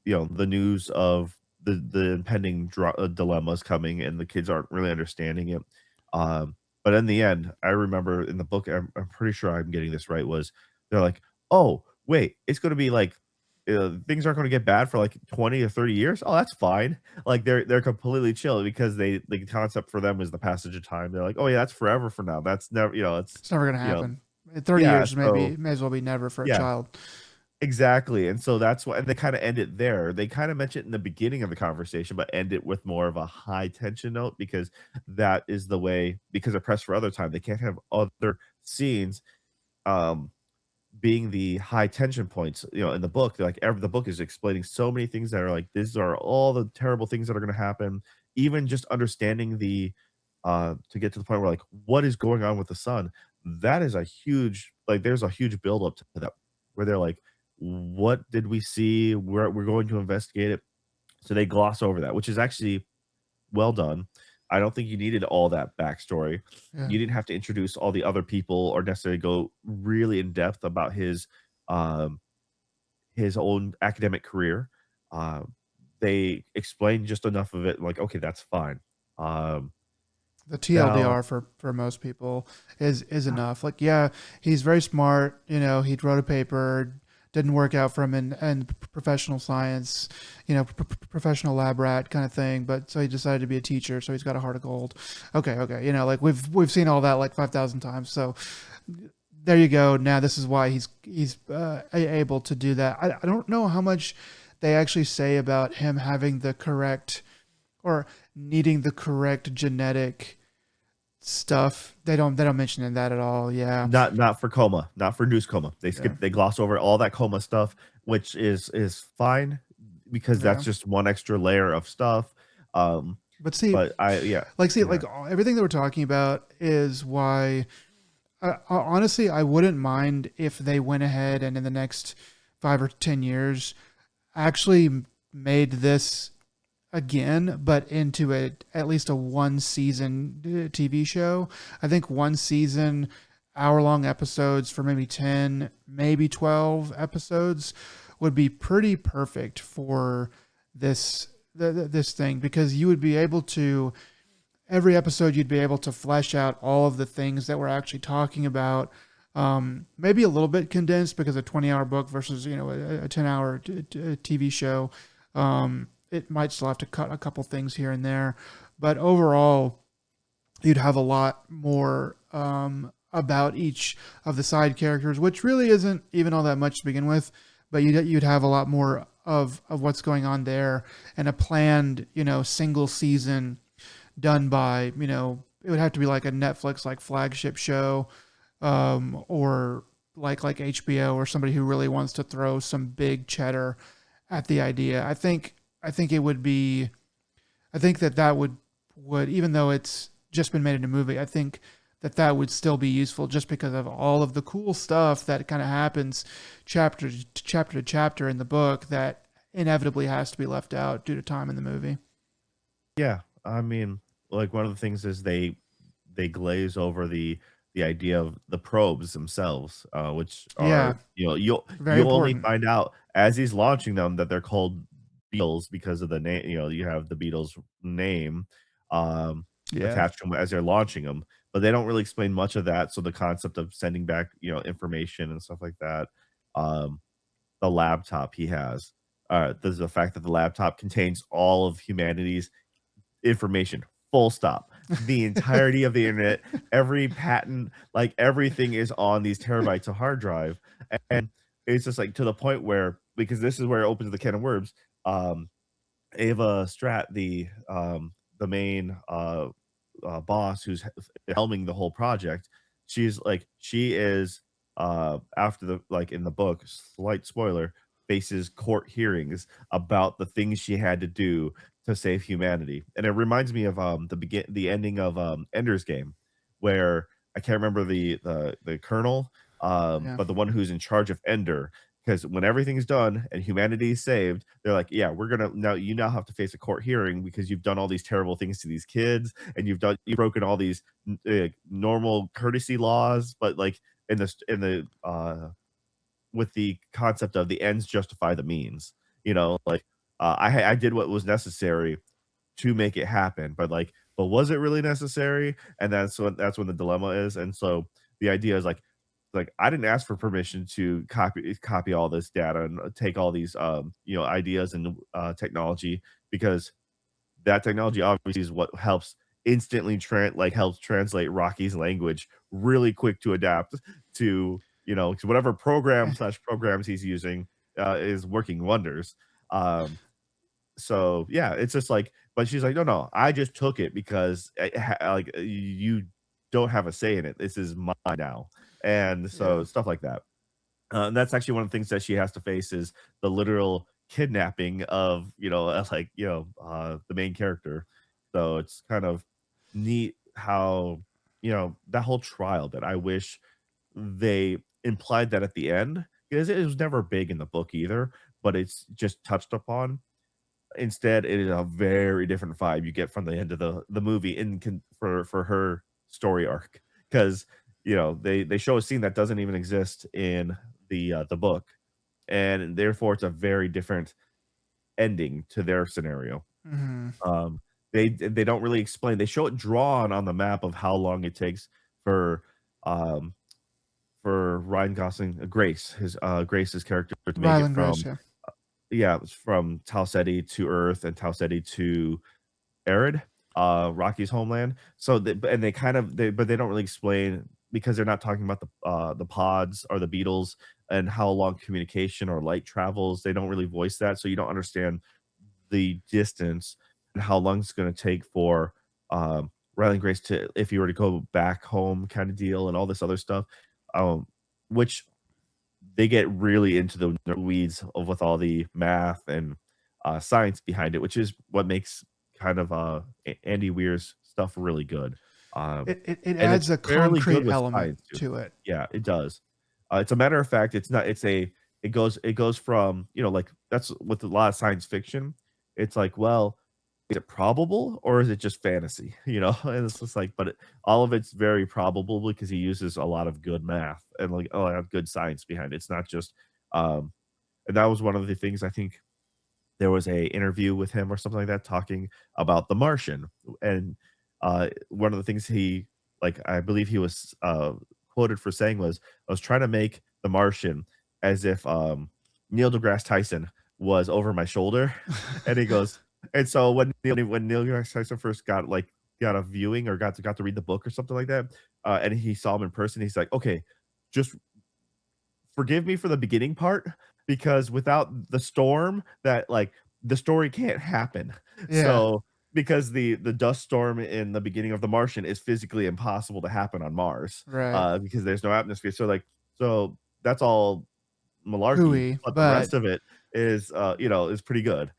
the news of the impending dilemmas coming and the kids aren't really understanding it. But in the end, I remember in the book, I'm pretty sure I'm getting this right, was they're like, "Oh, wait, it's gonna be like, things aren't gonna get bad for like 20 or 30 years? Oh, that's fine." Like they're completely chill because the concept for them is the passage of time. They're like, "Oh yeah, that's forever for now. That's never, it's It's never gonna you know, happen. 30 yeah, years so maybe may as well be never for a yeah. child. Exactly, and so that's why and they kinda end it there. They kinda mention it in the beginning of the conversation, but end it with more of a high tension note because that is the way because they're pressed for other time. They can't have other scenes, um, being the high tension points, in the book. They're like the book is explaining so many things that are like, these are all the terrible things that are gonna happen. Even just understanding to get to the point where, like, what is going on with the sun? That is a huge like, there's a huge buildup to that, where they're like, "What did we see? We're going to investigate it." So they gloss over that, which is actually well done. I don't think you needed all that backstory. Yeah. You didn't have to introduce all the other people or necessarily go really in depth about um, his own academic career. Uh, they explained just enough of it, like, okay, that's fine. Um, The Now, TLDR for most people is enough. Like, yeah, he's very smart. He wrote a paper, didn't work out for him in professional science, professional lab rat kind of thing. But so he decided to be a teacher. So he's got a heart of gold. Okay, okay. Like we've seen all that like 5,000 times. So there you go. Now this is why he's able to do that. I don't know how much they actually say about him having the correct or needing the correct genetic stuff. They don't mention that at all. Yeah. not for coma, not for induced coma. Yeah. They gloss over all that coma stuff, which is fine because Yeah. that's just one extra layer of stuff. Um, But see, but I yeah like yeah everything that we're talking about is why honestly I wouldn't mind if they went ahead and in the next 5 or 10 years actually made this again, but into at least a one season TV show. I think one season, hour long episodes for maybe 10, maybe 12 episodes would be pretty perfect for this thing, because you would be able to every episode you'd be able to flesh out all of the things that we're actually talking about. Maybe a little bit condensed because a 20-hour book versus a 10-hour TV show. It might still have to cut a couple things here and there, but overall, you'd have a lot more about each of the side characters, which really isn't even all that much to begin with. But you'd have a lot more of what's going on there, and a planned single season done by it would have to be like a Netflix like flagship show, or like HBO or somebody who really wants to throw some big cheddar at the idea. I think it would be. I think that would even though it's just been made into a movie, I think that would still be useful just because of all of the cool stuff that kind of happens chapter to chapter in the book that inevitably has to be left out due to time in the movie. yeah. I mean, like one of the things is they glaze over the idea of the probes themselves, which Yeah, are very you'll only important. find out as he's launching them that they're called Beatles because of the name. You have the Beatles name um, Yeah. attached to them as they're launching them, but they don't really explain much of that. So the concept of sending back information and stuff like that, um, the laptop he has. There's the fact that the laptop contains all of humanity's information, full stop. The entirety of the internet, every patent, like everything is on these terabytes of hard drive. And it's just like to the point where, because this is where it opens the can of worms. Um, Ava Strat, the main boss who's helming the whole project, she is after the like in the book, slight spoiler, faces court hearings about the things she had to do to save humanity. And it reminds me of the ending of Ender's Game, where I can't remember the colonel, Yeah. but the one who's in charge of Ender, because when everything's done and humanity is saved, they're like, yeah, we're gonna now you now have to face a court hearing because you've done all these terrible things to these kids and you've broken all these normal courtesy laws, but like in the with the concept of the ends justify the means. Like I did what was necessary to make it happen, but was it really necessary? And that's when the dilemma is. And so the idea is like I didn't ask for permission to copy all this data and take all these ideas and technology, because that technology obviously is what helps instantly helps translate Rocky's language really quick to adapt to, 'cause whatever program/programs he's using is working wonders. Um, so yeah, it's just like, but she's like, no, no, I just took it because you don't have a say in it. This is mine now. And so Yeah. stuff like that. And that's actually one of the things that she has to face is the literal kidnapping of, the main character. So it's kind of neat how, that whole trial that I wish they implied that at the end, because it was never big in the book either, but it's just touched upon. Instead, it is a very different vibe you get from the end of the movie for her story arc, because they show a scene that doesn't even exist in the book, and therefore it's a very different ending to their scenario. Hmm. Um, they don't really explain. They show it drawn on the map of how long it takes for um Ryan Gosling, Grace's character to make it Ryland Grace, from yeah. from Tau Ceti to Earth and Tau Ceti to Arid, Rocky's homeland. So and they kind of but they don't really explain because they're not talking about the pods or the beetles and how long communication or light travels. They don't really voice that, so you don't understand the distance and how long it's going to take for Riley and Grace to if you were to go back home kind of deal and all this other stuff. Which they get really into the weeds of with all the math and science behind it, which is what makes kind of Andy Weir's stuff really good. It And it's adds a fairly good concrete with element science too. to it. Yeah, it does. It's a matter of fact. It's not. It goes from like that's with a lot of science fiction. It's like, well, is it probable or is it just fantasy? And it's just like, but all of it's very probable because he uses a lot of good math and like a lot of good science behind it. It's not just, and that was one of the things I think there was a interview with him or something like that talking about The Martian, and one of the things he like I believe he was quoted for saying was, "I was trying to make The Martian as if Neil deGrasse Tyson was over my shoulder," and he goes, and so when Neil deGrasse Tyson first got a viewing or got to read the book or something like that, and he saw him in person, he's like, "Okay, just forgive me for the beginning part because without the storm that like the story can't happen." Yeah, So because the dust storm in the beginning of The Martian is physically impossible to happen on Mars, right. because there's no atmosphere. So that's all malarkey, Hooey, but the but rest of it is pretty good.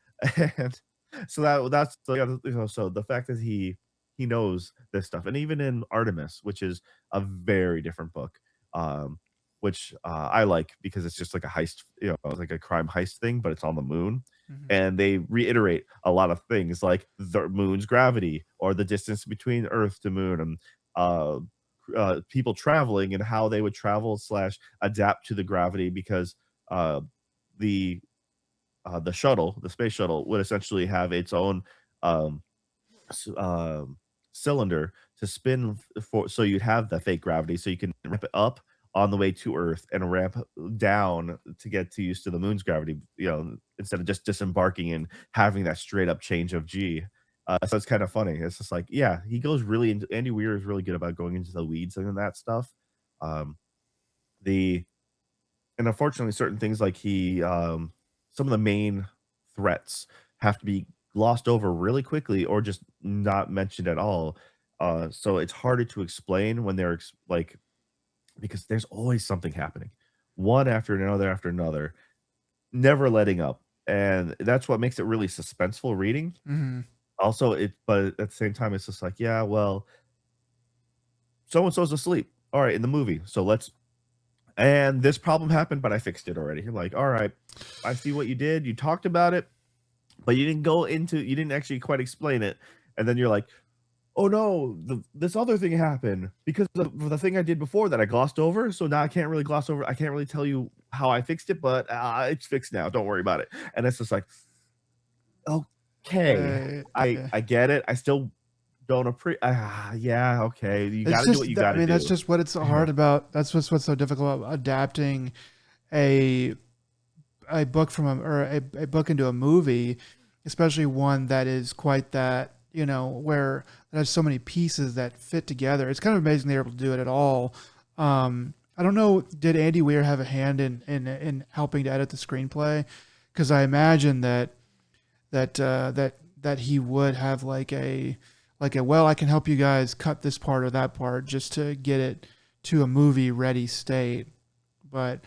And so that's the other, so the fact that he knows this stuff, and even in Artemis, which is a very different book, um, which I like because it's just like a heist, it's like a crime heist thing, but it's on the moon. mhm. And they reiterate a lot of things like the moon's gravity or the distance between Earth to moon, and uh, people traveling and how they would travel slash adapt to the gravity because uh, the the space shuttle, would essentially have its own um, s- um, cylinder to spin for, so you'd have the fake gravity, so you can ramp it up on the way to Earth and ramp down to get to used to the moon's gravity. Instead of just disembarking and having that straight up change of G. So it's kind of funny. It's just like, yeah, he goes really into Andy Weir is really good about going into the weeds and that stuff. Um, the and unfortunately, certain things like some of the main threats have to be glossed over really quickly or just not mentioned at all. So it's harder to explain when like because there's always something happening, one after another, never letting up, and that's what makes it really suspenseful reading. Mhm. Also, but at the same time, it's just like, yeah, well, so and so's asleep. All right, in the movie, so let's and this problem happened, but I fixed it already. You're like, all right, I see what you did. You talked about it, but you didn't actually quite explain it. And then you're like, oh no, this other thing happened because of the thing I did before that I glossed over. So now I can't really gloss over. I can't really tell you how I fixed it, but it's fixed now. Don't worry about it. And it's just like, okay, Yeah. I get it. I still don't appreciate. Yeah, okay. You got It's to do what just you that, got I to mean, that's do. just what it's so hard about. That's what's so difficult about adapting a a book from a book into a movie, especially one that is quite that, where it has so many pieces that fit together. It's kind of amazing they're able to do it at all. I don't know, did Andy Weir have a hand in helping to edit the screenplay? Because I imagine that he would have like a well, I can help you guys cut this part or that part just to get it to a movie ready state. But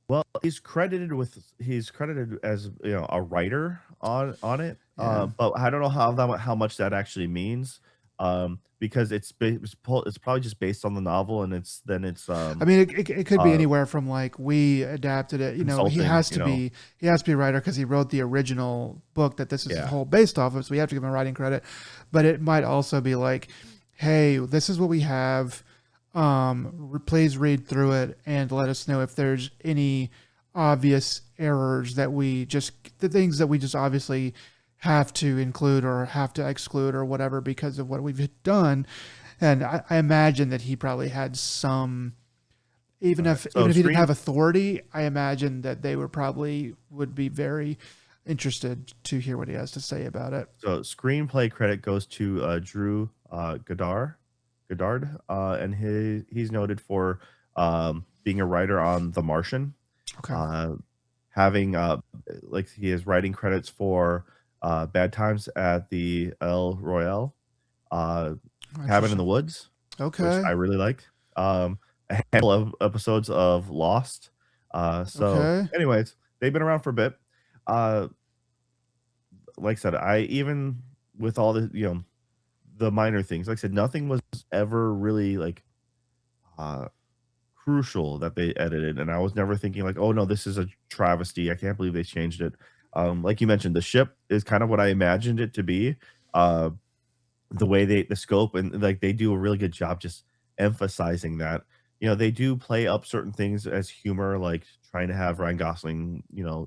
Well, he's credited as a writer on it, yeah. but I don't know how much that actually means, because it's probably just based on the novel, and it's I mean, it could be uh anywhere from like we adapted it. consulting, He has to be a writer because he wrote the original book that this is yeah. whole based off of. So we have to give him writing credit. But it might also be like, hey, this is what we have. Please read through it and let us know if there's any obvious errors the things that we just obviously have to include or have to exclude or whatever because of what we've done. And I imagine that he probably had some, All right. even So if he didn't screen have authority, I imagine that they were probably would be very interested to hear what he has to say about it. so screenplay credit goes to Drew Goddard, and he's noted for being a writer on The Martian, Okay. uh, having like he has writing credits for Bad Times at the El Royale, uh, Cabin in the Interesting. Woods, which Okay. I really liked. A handful of episodes of Lost. So, Okay. anyways, they've been around for a bit. Uh, like I said, I even with all the the minor things, like I said, nothing was ever really like uh crucial that they edited, and I was never thinking like, oh no, this is a travesty. I can't believe they changed it. Like you mentioned, the ship is kind of what I imagined it to be. Uh, the way the scope and like they do a really good job just emphasizing that they do play up certain things as humor, like trying to have Ryan Gosling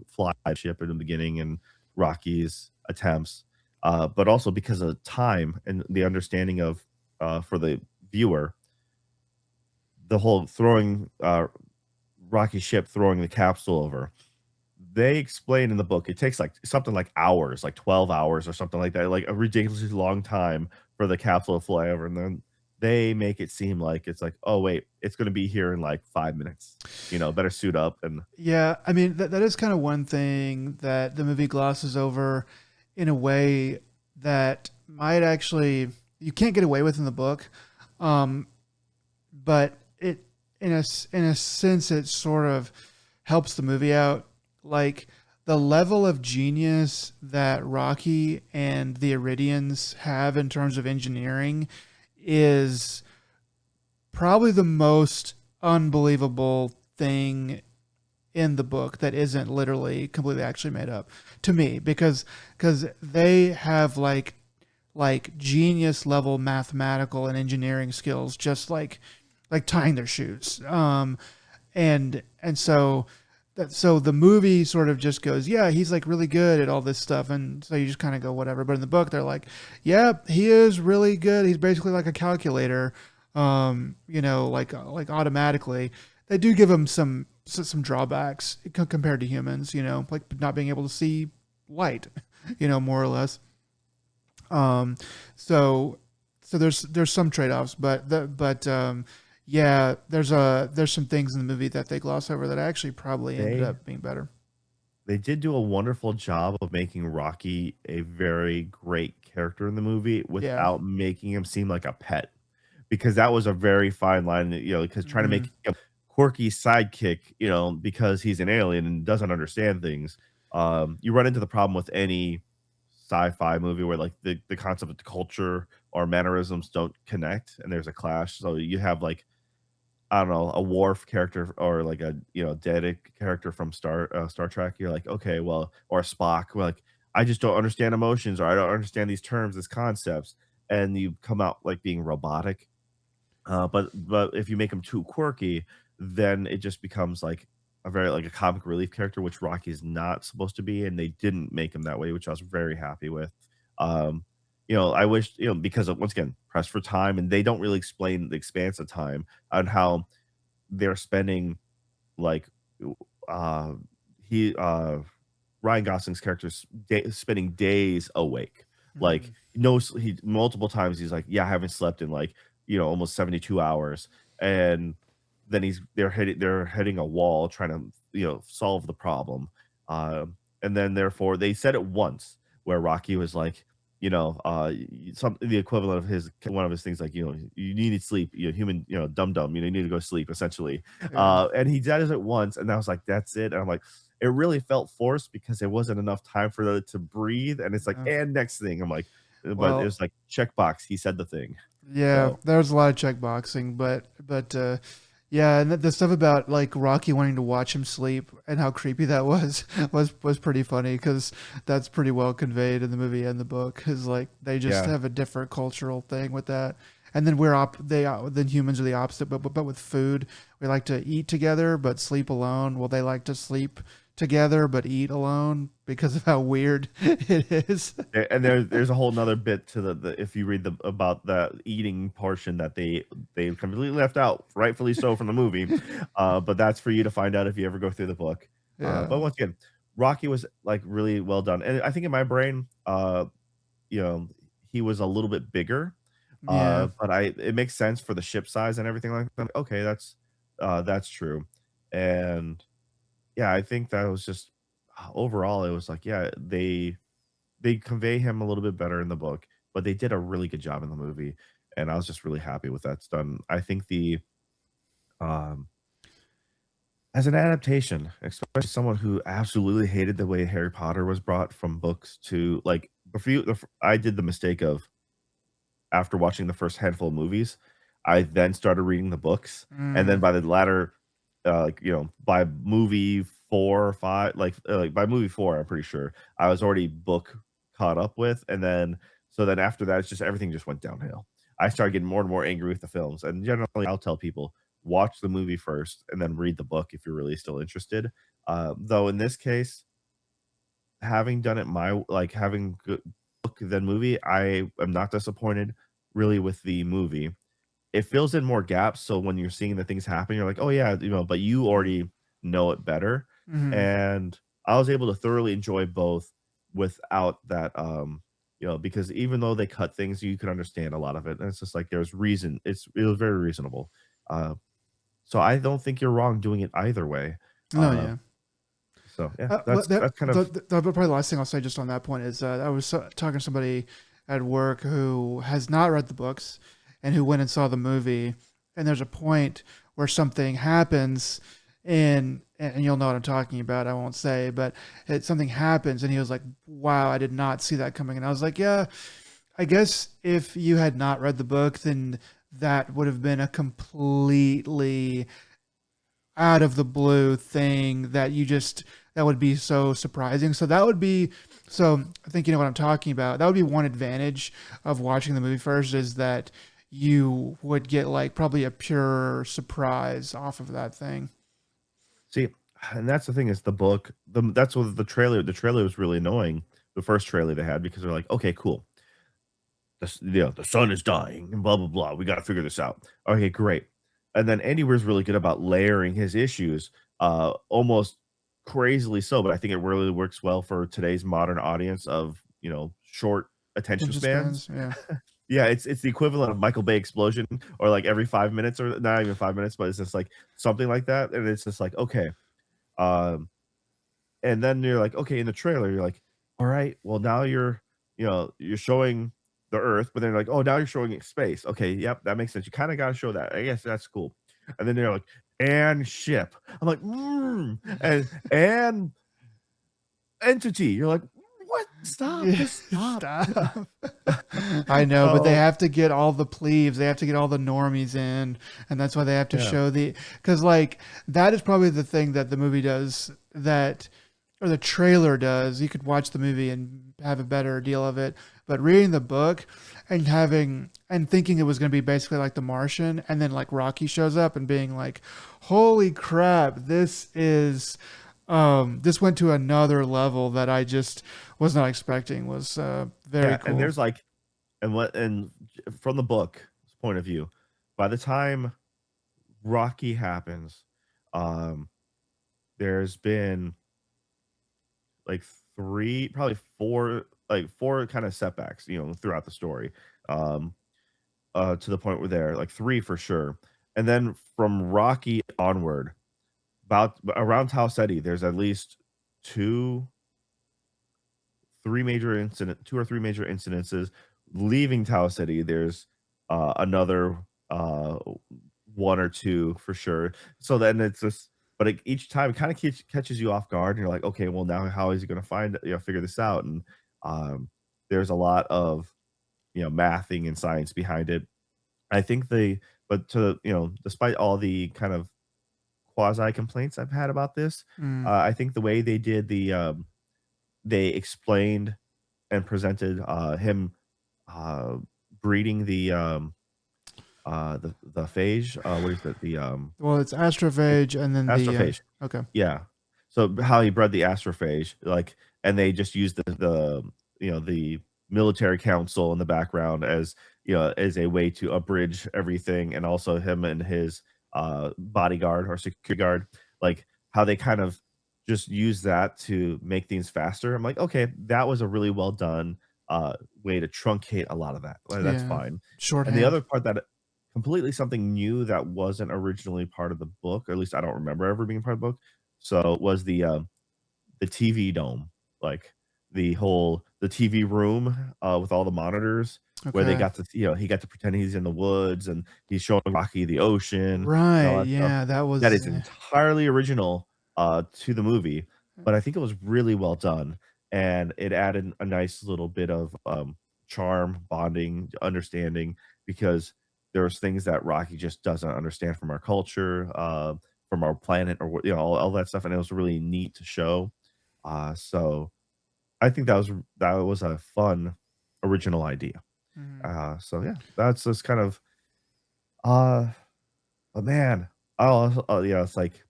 fly the ship in the beginning and Rocky's attempts, but also because of time and the understanding of for the viewer, the whole throwing Rocky's ship throwing the capsule over. They explain in the book it takes like something like hours, like 12 hours or something like that, like a ridiculously long time for the capsule to fly over. And then they make it seem like it's like, oh, wait, it's going to be here in like 5 minutes. Better suit up. And Yeah, I mean that is kind of one thing that the movie glosses over in a way that might actually you can't get away with in the book, um, but it in a sense it sort of helps the movie out. Like the level of genius that Rocky and the Iridians have in terms of engineering is probably the most unbelievable thing in the book that isn't literally completely actually made up to me because they have like genius level mathematical and engineering skills just like tying their shoes and so that so the movie sort of just goes, yeah, he's like really good at all this stuff, and so you just kind of go whatever. But in the book, they're like, yeah, he is really good. He's basically like a calculator, like automatically. They do give him some drawbacks compared to humans, like not being able to see light, more or less. Um, so so there's some trade offs, but yeah, there's some things in the movie that they gloss over that actually probably ended they up being better. they did do a wonderful job of making Rocky a very great character in the movie Yeah. without making him seem like a pet, because that was a very fine line, because trying to Hmm. make him quirky sidekick, because he's an alien and doesn't understand things. You run into the problem with any sci-fi movie where like the concept of the culture or mannerisms don't connect and there's a clash. So you have like I don't know, a Worf character or like a Dedic character from Star Trek. You're like, okay, well, or a Spock. We're like, I just don't understand emotions or I don't understand these terms, these concepts, and you come out like being robotic. But if you make him too quirky, then it just becomes like a very like a comic relief character, which Rocky is not supposed to be, and they didn't make him that way, which I was very happy with. Um, I wish because of, once again, press for time, and they don't really explain the expanse of time on how they're spending like uh he Ryan Gosling's character's spending days awake. Like Hmm. he multiple times he's like, yeah, I haven't slept in like almost 72 hours, and then they're hitting a wall trying to solve the problem. And then therefore they said it once where Rocky was like, some the equivalent of his one of his things like you need sleep, human, dum dum, you need to go sleep essentially. Yeah. And he does it once, and I was like, that's it. And I'm like, it really felt forced because there wasn't enough time for them to breathe. And it's like, Yeah. and next thing, I'm like, but it Well, was like checkbox. He said the thing. yeah, So there's a lot of check boxing, but yeah, and the stuff about like Rocky wanting to watch him sleep and how creepy that was was pretty funny because that's pretty well conveyed in the movie and the book. Is like they just yeah, have a different cultural thing with that, and then then humans are the opposite, but with food we like to eat together but sleep alone. Well, they like to sleep together but eat alone because of how weird it is. And there's a whole nother bit to the if you read about the eating portion that they completely left out, rightfully so, from the movie. But that's for you to find out if you ever go through the book. But Yeah. once again, Rocky was like really well done, and I think in my brain, you know, he was a little bit bigger. Yeah. But it makes sense for the ship size and everything like that. Okay, that's true. And yeah, I think that was just overall it was like, yeah, they convey him a little bit better in the book, but they did a really good job in the movie, and I was just really happy with that's done. I think the um as an adaptation, especially someone who absolutely hated the way Harry Potter was brought from books to like I did the mistake of after watching the first handful of movies, I then started reading the books, and then Mm. by the latter, like, by movie 4 or 5, like, by movie 4, I'm pretty sure, I was already book caught up with, and then so then after that, it's just everything just went downhill. I started getting more and more angry with the films, and generally, I'll tell people, watch the movie first and then read the book if you're really still interested. Though in this case, having done it having good book then movie, I am not disappointed really with the movie. It fills in more gaps, so when you're seeing the things happen, you're like, "Oh, yeah," but you already know it better, Mhm. and I was able to thoroughly enjoy both without that, because even though they cut things, you could understand a lot of it, and it's just like there's reason it was very reasonable. Uh, so I don't think you're wrong doing it either way. No, Uh, yeah. so yeah, Well, that's kind of probably the last thing I'll say just on that point is I was talking to somebody at work who has not read the books and who went and saw the movie. And there's a point where something happens, and you'll know what I'm talking about. I won't say, but something happens, and he was like, "Wow, I did not see that coming." And I was like, "Yeah, I guess if you had not read the book, then that would have been a completely out of the blue thing that you just that would be so surprising. So that would be so I think you know what I'm talking about. That would be one advantage of watching the movie first is that you would get like probably a pure surprise off of that thing. see, and that's the thing is the book, that's what the trailer was really annoying, the first trailer they had because they're like, "Okay, cool. The sun is dying and blah blah blah. We got to figure this out." Okay, great. And then Andy was really good about layering his issues, almost crazily so. But I think it really works well for today's modern audience of short attention Attention spans. spans, yeah. Yeah, it's the equivalent of Michael Bay explosion, or like every 5 minutes, or not even 5 minutes, but it's just like something like that. And it's just like, okay, um, and then you're like, okay, in the trailer, you're like, all right, well now you're showing the Earth, but then you're like, oh, now you're showing space. Okay, yep, that makes sense. You kind of got to show that. I guess that's cool. And then they're like, and ship. I'm like, and entity. You're like, what? Stop, Yeah, just stop. stop. I know, but they Oh, have to get all the plebes, they have to get all the normies in, and that's why they have to yeah. show the because like that is probably the thing that the movie does that or the trailer does. You could watch the movie and have a better deal of it, but reading the book and having and thinking it was going to be basically like The Martian, and then like Rocky shows up and being like, "Holy crap, this went to another level that I just was not expecting." Was very Yeah, and cool. there's like, and from the book's point of view, by the time Rocky happens, um, there's been like 3, probably 4, like 4 kinda setbacks, throughout the story, um, to the point where they're like 3 for sure, and then from Rocky onward, about around Tau Ceti, there's at least 2, 2 or 3 major incidences. Leaving Tau Ceti, there's, another, 1 or 2 for sure. So then it's just but each time it kinda catches you off guard, and you're like, "Okay, well, now how is he gonna figure this out?" And, there's a lot of, mathing and science behind it. I think despite all the kind of quasi complaints I've had about this, Mm. I think the way they explained and presented, him, uh, breeding the phage, what is it? Well, it's It Astrophagy and then the astrophage. okay. Yeah. so how he bred the astrophage, like, and they just used the military council in the background as as a way to abridge everything, and also him and his bodyguard or security guard, like how they kind of just use that to make things faster. I'm like, okay, that was a really well done way to truncate a lot of that. Like, that's Yeah. fine. And the Shorthand. other part that completely something new that wasn't originally part of the book, or at least I don't remember ever being part of the book. So was the TV dome, like the TV room with all the monitors where they Okay. got to he got to pretend he's in the woods and he's showing Rocky the ocean and all Right. that stuff. Yeah. That That was. is entirely original to the movie, but I think it was really well done, and it added a nice little bit of charm, bonding, understanding, because there's things that Rocky just doesn't understand from our culture, from our planet, or all that stuff, and it was really neat to show. So I think that was a fun original idea. Mhm. So yeah, that's just kind of uh but man, yeah, it's like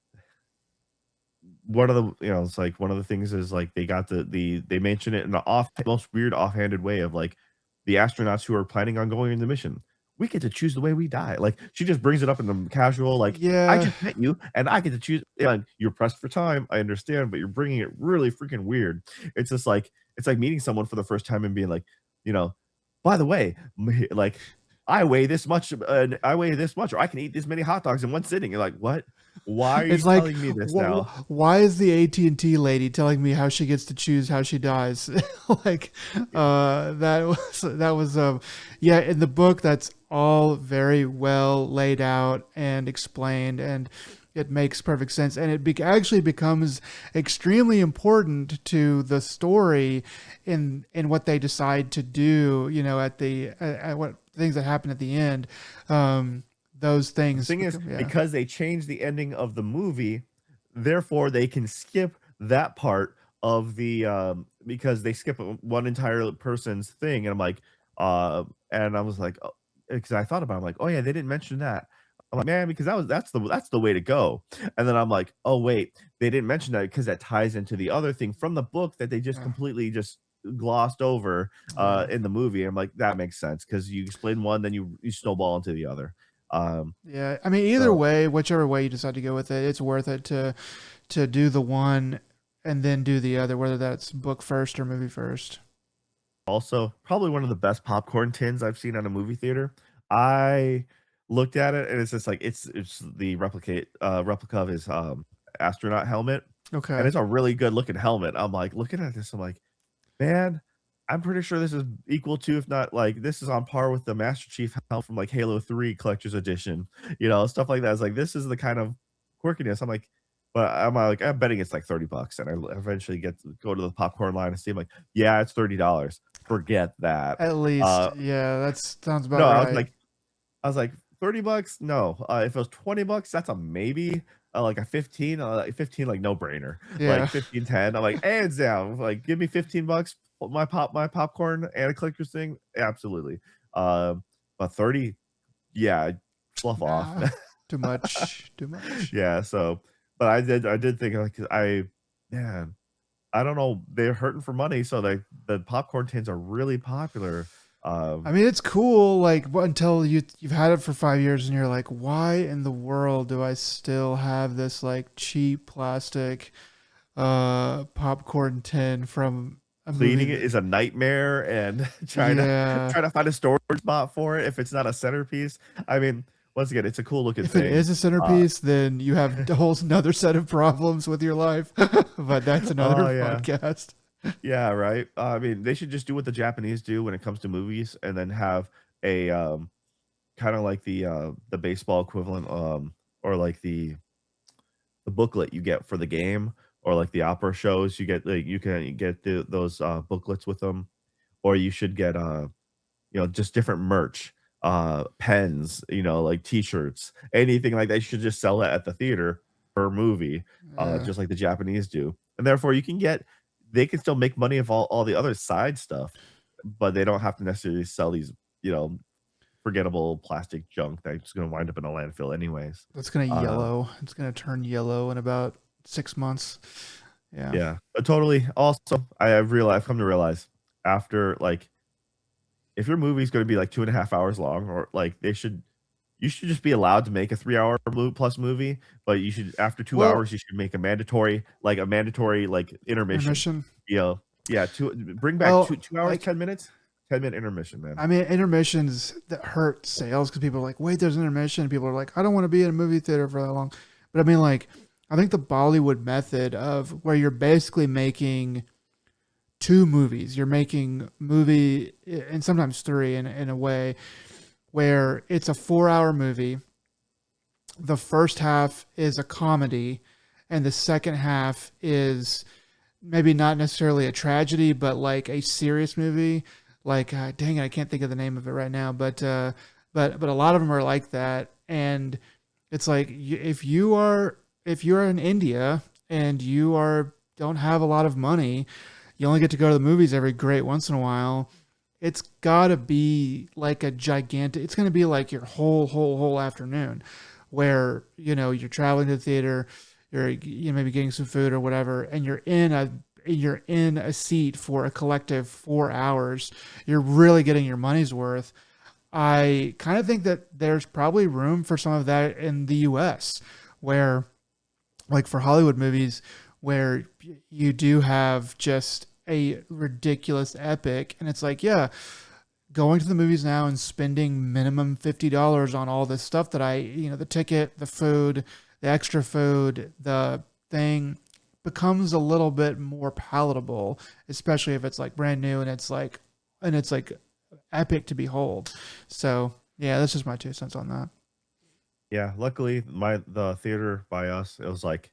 one of the it's like one of the things is like they got they mention it in the most weird offhanded way of like the astronauts who are planning on going in the mission. We get to choose the way we die. Like she just brings it up in the casual, like I Yeah. just met you and I get to choose. Yeah, you're pressed for time. I understand, but you're bringing it really freaking weird. It's just like it's like meeting someone for the first time and being like, you know, by the way, like I weigh this much, I weigh this much, or I can eat this many hot dogs in one sitting. You're like, what? Why are you It's like, telling me this now? why is the AT&T lady telling me how she gets to choose how she dies? Like, that was yeah, in the book, that's all very well laid out and explained, and it makes perfect sense, and actually becomes extremely important to the story in what they decide to do. At what things that happen at the end. Those The things thing is, become, yeah. because they changed the ending of the movie, therefore they can skip that part of the because they skip one entire person's thing, and I'm like, and I was like, because I thought about it, I'm like, oh yeah, they didn't mention that. I'm like, man, because that's the way to go. And then I'm like, oh wait, they didn't mention that because that ties into the other thing from the book that they just Yeah. completely just glossed over Yeah. in the movie. I'm like, that makes sense because you explain one, then you snowball into the other. Um, Yeah, I mean, either so way, whichever way you decide to go with it, it's worth it to do the one and then do the other, whether that's book first or movie first. also probably one of the best popcorn tins I've seen at a movie theater. I looked at it and it's just like it's the replica of his astronaut helmet, and Okay. it's a really good looking helmet. I'm like looking at this, I'm like, man, I'm pretty sure this is equal to, if not like this is on par with the Master Chief helmet from like Halo 3 Collector's Edition, stuff like that. It's like this is the kind of quirkiness. I'm like, but I'm betting it's like $30. And I eventually get to go to the popcorn line and see, I'm like, yeah, it's $30. Forget that. At least, Uh yeah, that sounds about no, right. I was like, $30? No. If it was $20, that's a maybe. Like a 15, 15, like no brainer. Yeah. Like 15, 10. I'm like, hands down. Like, give me $15, my popcorn and a collector's thing. Absolutely. But 30, yeah, fluff off. Nah, too much, too much. Yeah. So, but I did think like man, I don't know. They're hurting for money, so the popcorn tins are really popular. I mean, it's cool, like until you've had it for 5 years and you're like, why in the world do I still have this like cheap plastic popcorn tin from a movie Cleaning it that, is a nightmare, and trying to yeah. trying to find a storage spot for it if it's not a centerpiece. I mean, once again, it's a cool looking If it thing. is a Uh, centerpiece, then you have a whole another set of problems with your life. But that's another oh yeah, podcast. yeah, right. I mean, they should just do what the Japanese do when it comes to movies, and then have a kind of like the baseball equivalent, or like the booklet you get for the game, or like the opera shows you get. Like you can get those booklets with them, or you should get just different merch, pens, like t-shirts, anything like that. You should just sell it at the theater per movie, Yeah, just like the Japanese do. And therefore they can still make money of all the other side stuff, but they don't have to necessarily sell these, you know, forgettable plastic junk that's gonna wind up in a landfill anyways. that's gonna Uh yellow. It's gonna turn yellow in about 6 months. Yeah. Yeah, totally. Also, I've come to realize after like if your movie's going to be like 2.5 hours long, or like you should just be allowed to make a 3 hour plus movie, but you should after two Well, hours you should make a mandatory like intermission. intermission. You know, yeah, bring back Well, 2 hours, like 10 minutes, 10-minute intermission, man. I mean, intermissions that hurt sales because people are like, wait, there's an intermission. And people are like, I don't want to be in a movie theater for that long. But I mean, like, I think the Bollywood method of where you're basically making two movies, you're making movie and sometimes three in a way where it's a 4 hour movie. The first half is a comedy, and the second half is maybe not necessarily a tragedy, but like a serious movie. Like, dang it, I can't think of the name of it right now, but a lot of them are like that, and it's like if you're in India and you are don't have a lot of money, you only get to go to the movies every great once in a while. It's gotta be like a gigantic. It's gonna be like your whole afternoon, where you're traveling to the theater, you're maybe getting some food or whatever, and you're in a seat for a collective 4 hours. You're really getting your money's worth. I kind of think that there's probably room for some of that in the US, where, like for Hollywood movies, where you do have just a ridiculous epic. And it's like, yeah, going to the movies now and spending minimum $50 on all this stuff that the ticket, the food, the extra food, the thing becomes a little bit more palatable, especially if it's like brand new and it's like epic to behold. So yeah, that's just my 2 cents on that. Yeah, luckily the theater by us, it was like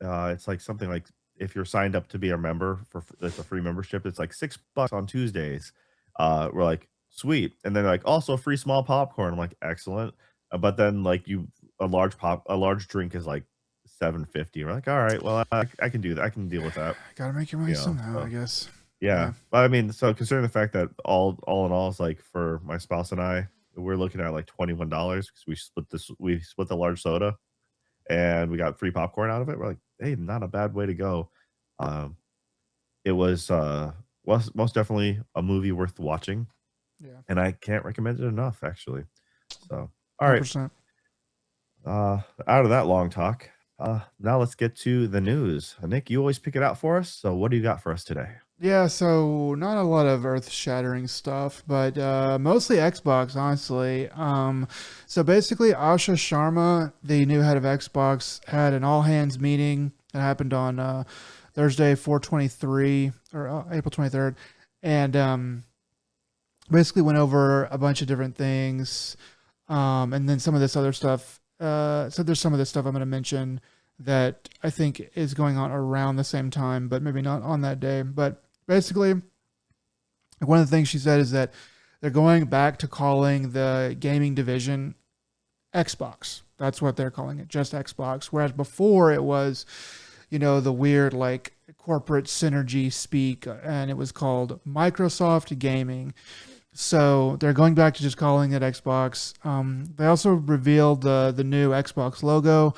it's like something like if you're signed up to be a member for it's a free membership, it's like $6 on Tuesdays. We're like, sweet. And then like also free small popcorn. I'm like, excellent. But then like a large drink is like 7.50. We're like, all right, well I can do that. I can deal with that. Gotta make your money You know. somehow, I So guess. yeah. Yeah. But I mean, so considering the fact that all in all is like for my spouse and I, we're looking at like $21 because we split the large soda and we got free popcorn out of it. We're like, hey, not a bad way to go. Um, it was most definitely a movie worth watching, Yeah. and I can't recommend it enough, actually. So, all right, 100%. out of that long talk, now let's get to the news. Nick, you always pick it out for us. So, what do you got for us today? Yeah, so not a lot of earth-shattering stuff, but mostly Xbox, honestly. So basically, Asha Sharma, the new head of Xbox, had an all-hands meeting that happened on Thursday, 4/23 or April 23rd, and basically went over a bunch of different things, and then some of this other stuff. So there's some of this stuff I'm going to mention that I think is going on around the same time, but maybe not on that day. But basically, one of the things she said is that they're going back to calling the gaming division Xbox. That's what they're calling it, just Xbox. Whereas before it was, the weird like corporate synergy speak, and it was called Microsoft Gaming. So they're going back to just calling it Xbox. They also revealed the new Xbox logo,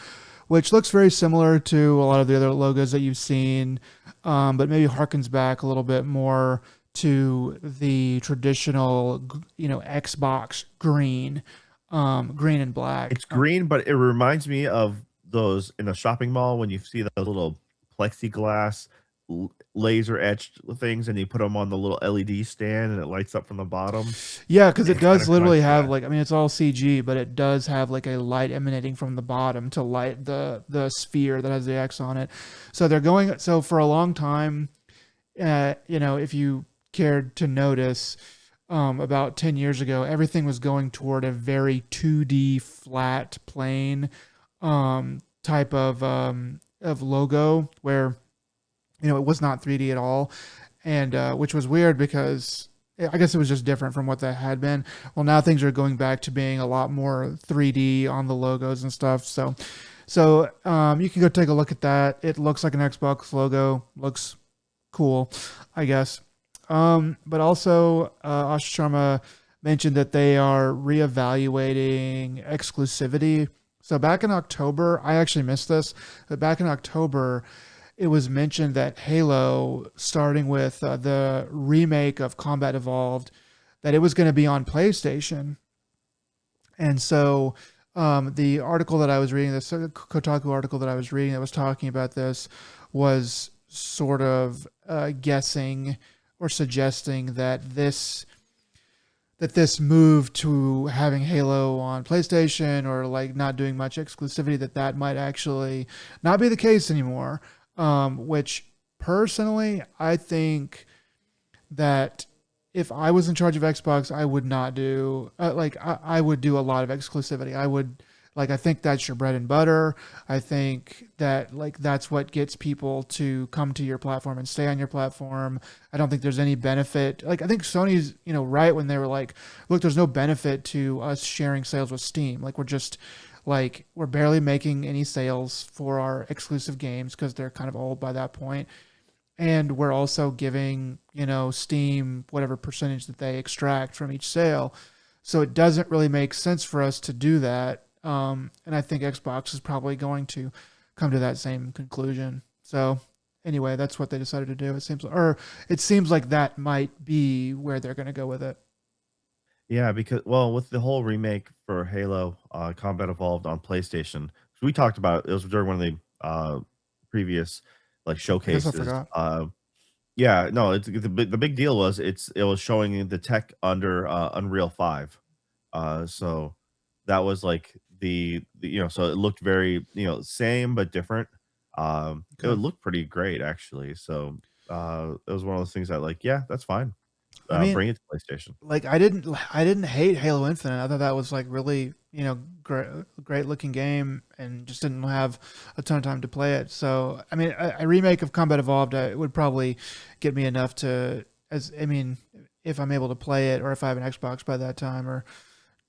which looks very similar to a lot of the other logos that you've seen, but maybe harkens back a little bit more to the traditional, Xbox green, green and black. It's green, but it reminds me of those in a shopping mall when you see those little plexiglass laser etched things and you put them on the little LED stand and it lights up from the bottom. Yeah, because it It kind does of reminds literally me of have that. like, I mean, it's all CG, but it does have like a light emanating from the bottom to light the sphere that has the X on it. So they're going. So for a long time, if you cared to notice, about 10 years ago, everything was going toward a very 2D flat plane type of logo where it was not 3D at all, and which was weird because I guess it was just different from what that had been. Well, now things are going back to being a lot more 3D on the logos and stuff. So you can go take a look at that. It looks like an Xbox logo. Looks cool, I guess. But also, Asha Sharma mentioned that they are reevaluating exclusivity. So back in October, I actually missed this, but back in October, it was mentioned that Halo, starting with the remake of Combat Evolved, that it was going to be on PlayStation. And so the article that I was reading, this Kotaku article that I was reading that was talking about this, was sort of guessing or suggesting that this move to having Halo on PlayStation or like not doing much exclusivity, that might actually not be the case anymore. Which personally, I think that if I was in charge of Xbox, I would not do I would do a lot of exclusivity. I think that's your bread and butter. I think that that's what gets people to come to your platform and stay on your platform. I don't think there's any benefit. I think Sony's, right when they were like, look, there's no benefit to us sharing sales with Steam. We're barely making any sales for our exclusive games because they're kind of old by that point. And we're also giving, Steam whatever percentage that they extract from each sale. So it doesn't really make sense for us to do that. And I think Xbox is probably going to come to that same conclusion. So anyway, that's what they decided to do. It seems like that might be where they're going to go with it. Yeah, because well, with the whole remake for Halo, Combat Evolved on PlayStation, we talked about it was during one of the previous like I guess I showcases. forgot. Yeah, no, it's the big deal was it was showing the tech under Unreal 5. So that was like so it looked very, same but different. It Okay. would look pretty great actually. So it was one of those things that like, yeah, that's fine. I mean, Bring it to PlayStation. I didn't hate Halo Infinite. I thought that was like really, great looking game, and just didn't have a ton of time to play it. So I mean, a remake of Combat Evolved would probably get me enough if I'm able to play it, or if I have an Xbox by that time, or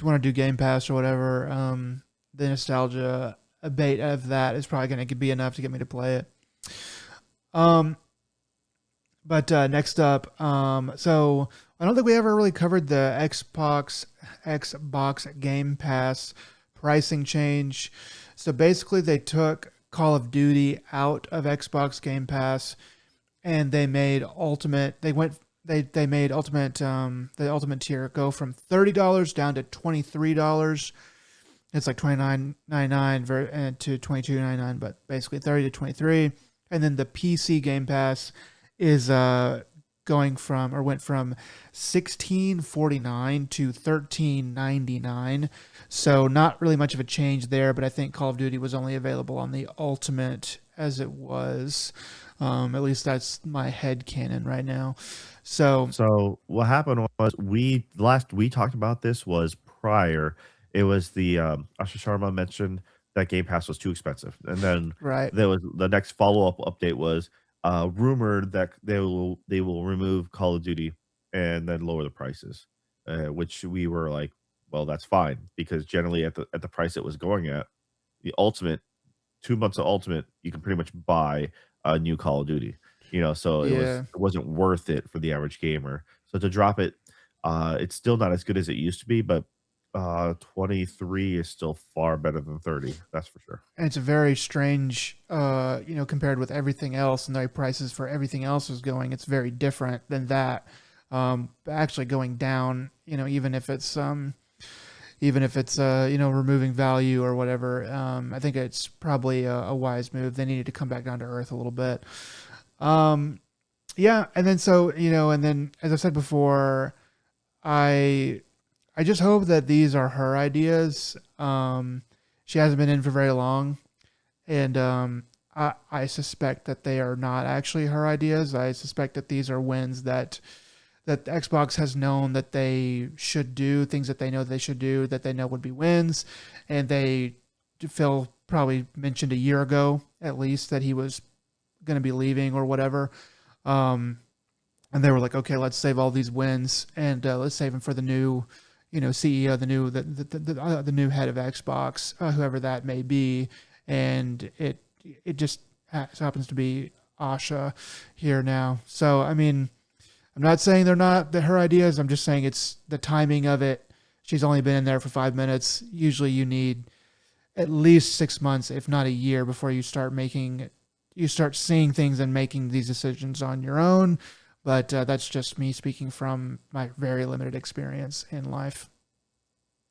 want to do Game Pass or whatever. The nostalgia bait of that is probably going to be enough to get me to play it. Um, But next up, so I don't think we ever really covered the Xbox Game Pass pricing change. So basically, they took Call of Duty out of Xbox Game Pass, and they made Ultimate. They made Ultimate the Ultimate tier go from $30 down to $23. It's like $29.99 to $22.99, but basically 30 to 23. And then the PC Game Pass is went from 16.49 to 13.99. So not really much of a change there, but I think Call of Duty was only available on the Ultimate as it was. At least that's my head canon right now. So So what happened was we talked about this was prior. It was the Asha Sharma mentioned that Game Pass was too expensive, and then right, there was the next follow up update was rumored that they will remove Call of Duty and then lower the prices, which we were like, well, that's fine because generally at the price it was going at, the Ultimate 2 months of Ultimate you can pretty much buy a new Call of Duty. So yeah. it wasn't worth it for the average gamer. So to drop it, it's still not as good as it used to be, but 23 is still far better than 30. That's for sure. And it's a very strange, compared with everything else, and the prices for everything else is going. It's very different than that. Actually going down, even if it's removing value or whatever. I think it's probably a wise move. They needed to come back down to earth a little bit. Um, yeah, and then as I said before, I I just hope that these are her ideas. She hasn't been in for very long, and I suspect that they are not actually her ideas. I suspect that these are wins that Xbox has known that they should do, things that they know they should do, that they know would be wins, and Phil probably mentioned a year ago at least that he was going to be leaving or whatever. Um, and they were like, okay, let's save all these wins and let's save them for the new, CEO, the new head of Xbox, whoever that may be. And it just happens to be Asha here now. So I mean, I'm not saying they're not her ideas. I'm just saying it's the timing of it. She's only been in there for 5 minutes. Usually, you need at least 6 months, if not a year, before you start seeing things and making these decisions on your own. But that's just me speaking from my very limited experience in life.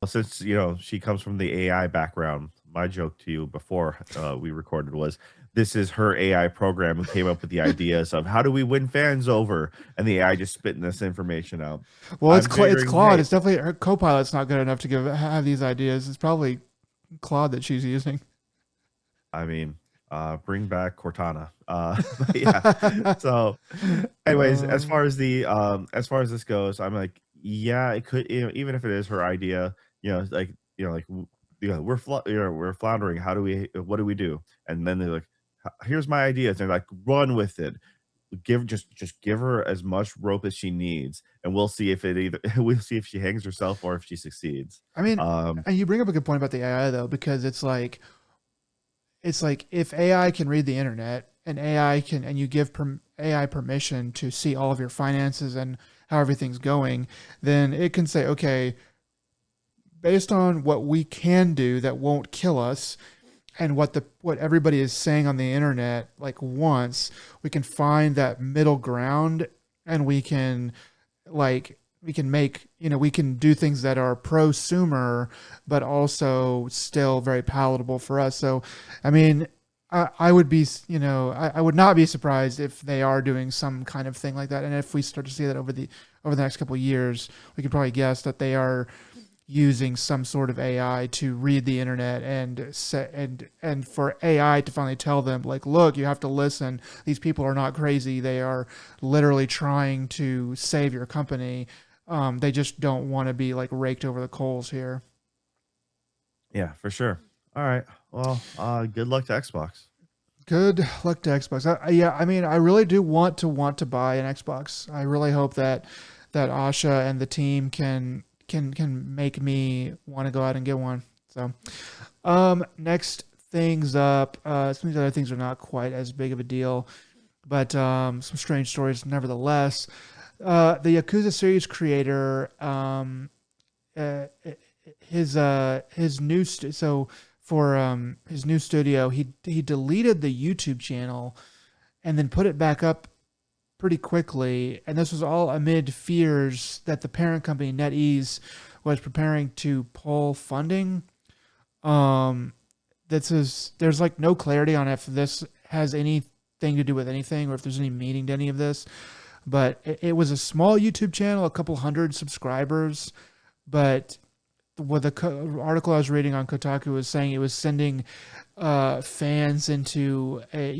Well, since she comes from the AI background, my joke to you before we recorded was this is her AI program who came up with the ideas of how do we win fans over, and the AI just spitting this information out. Well, I'm It's figuring, Claude. hey, It's definitely her Copilot's not good enough to have these ideas. It's probably Claude that she's using. I mean, bring back Cortana. But yeah. So, anyways, Um, as far as this goes, I'm like, yeah, it could, even if it is her idea, like, we're floundering. How do we, what do we do? And then they're like, here's my ideas. And they're like, run with it. Just give her as much rope as she needs, and we'll see if it either we'll see if she hangs herself or if she succeeds. I mean, Um, and you bring up a good point about the AI though, because it's like if AI can read the internet and and you give AI permission to see all of your finances and how everything's going, then it can say, okay, based on what we can do that won't kill us and what everybody is saying on the internet like once, we can find that middle ground and we can make, we can do things that are prosumer but also still very palatable for us. So I mean, I would be, I would not be surprised if they are doing some kind of thing like that. And if we start to see that over the next couple of years, we could probably guess that they are using some sort of AI to read the internet and set and for AI to finally tell them like, look, you have to listen. These people are not crazy. They are literally trying to save your company. They just don't want to be like raked over the coals here. yeah, for sure. All right. Well, good luck to Xbox. Good luck to Xbox. Yeah, I mean, I really do want to buy an Xbox. I really hope that Asha and the team can make me want to go out and get one. So, next things up. Some of these other things are not quite as big of a deal, but some strange stories nevertheless. The Yakuza series creator, uh, his new so for his new studio, he deleted the YouTube channel and then put it back up pretty quickly, and this was all amid fears that the parent company NetEase was preparing to pull funding. Um, there's like no clarity on if this has anything to do with anything or if there's any meaning to any of this. But it was a small YouTube channel, a couple hundred subscribers, but what the article I was reading on Kotaku was saying it was sending fans into a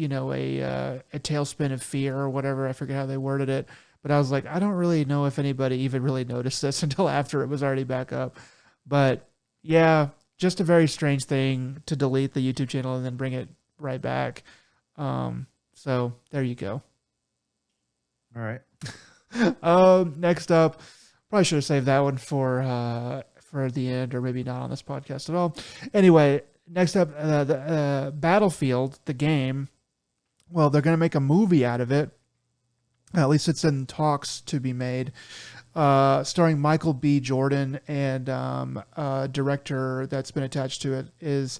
tailspin of fear or whatever. I forget how they worded it, but I was like, I don't really know if anybody even really noticed this until after it was already back up. But yeah, just a very strange thing to delete the YouTube channel and then bring it right back. So there you go. All right. Next up, probably should have saved that one for the end, or maybe not on this podcast at all. Anyway, next up, the Battlefield, the game. Well, they're going to make a movie out of it. At least it's in talks to be made, starring Michael B. Jordan, and director that's been attached to it is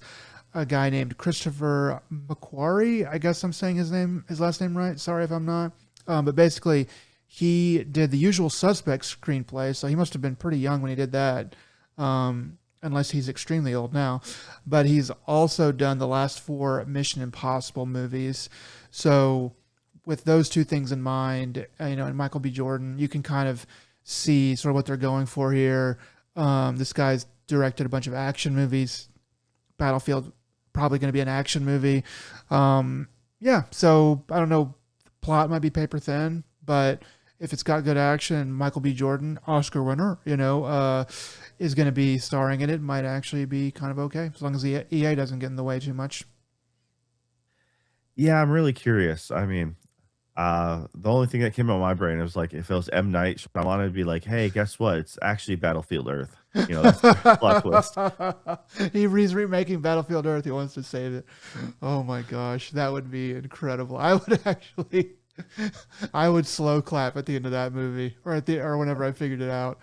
a guy named Christopher McQuarrie. I guess I'm saying his last name right. Sorry if I'm not. But basically, he did the Usual Suspects screenplay, so he must have been pretty young when he did that, unless he's extremely old now. But he's also done the last four Mission Impossible movies. So with those two things in mind, and Michael B. Jordan, you can kind of see sort of what they're going for here. This guy's directed a bunch of action movies. Battlefield, probably going to be an action movie. Yeah, so I don't know. Plot might be paper thin, but if it's got good action, Michael B. Jordan, Oscar winner, is going to be starring in it, might actually be kind of okay as long as the EA doesn't get in the way too much. Yeah, I'm really curious. I mean, the only thing that came out of my brain was like if it was M Night Shyamalan, it'd be like, hey, guess what? It's actually Battlefield Earth. That's the plot twist. He's remaking Battlefield Earth. He wants to save it. Oh my gosh, that would be incredible. I would actually, I would slow clap at the end of that movie, or whenever I figured it out.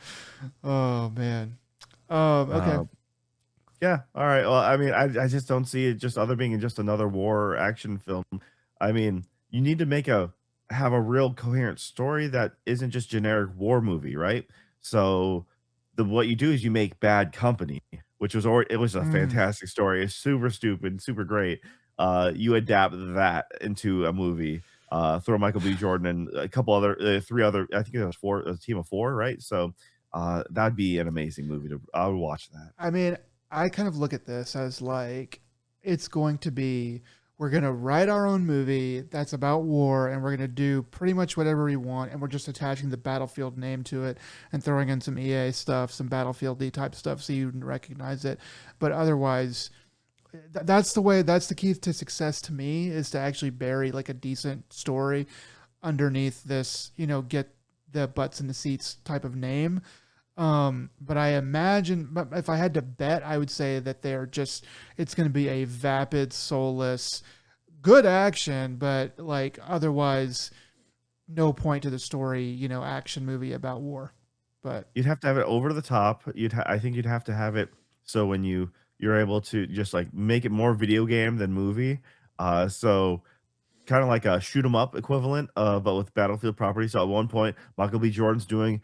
Oh man. Okay. Uh, Yeah. All right. Well, I mean, I just don't see it just other being just another war action film. I mean, you need to have a real coherent story that isn't just generic war movie, right? So the what you do is you make Bad Company, which was already it was a Mm. fantastic story. It's super stupid, super great. You adapt that into a movie. Throw Michael B. Jordan and a couple other, three other. I think it was four, a team of four, right? So that'd be an amazing movie to. I would watch that. I mean, I kind of look at this as like it's going to be we're going to write our own movie that's about war and we're going to do pretty much whatever we want and we're just attaching the Battlefield name to it and throwing in some EA stuff, some Battlefield-y type stuff so you recognize it. But otherwise, that's the key to success to me is to actually bury like a decent story underneath this, get the butts in the seats type of name. But I imagine, but if I had to bet, I would say that it's going to be a vapid, soulless, good action, but like otherwise, no point to the story, action movie about war. But You'd have to have it over the top. I think you'd have to have it so when you're able to just like make it more video game than movie. So kind of like a shoot 'em up equivalent, but with Battlefield property. So at one point, Michael B. Jordan's doing,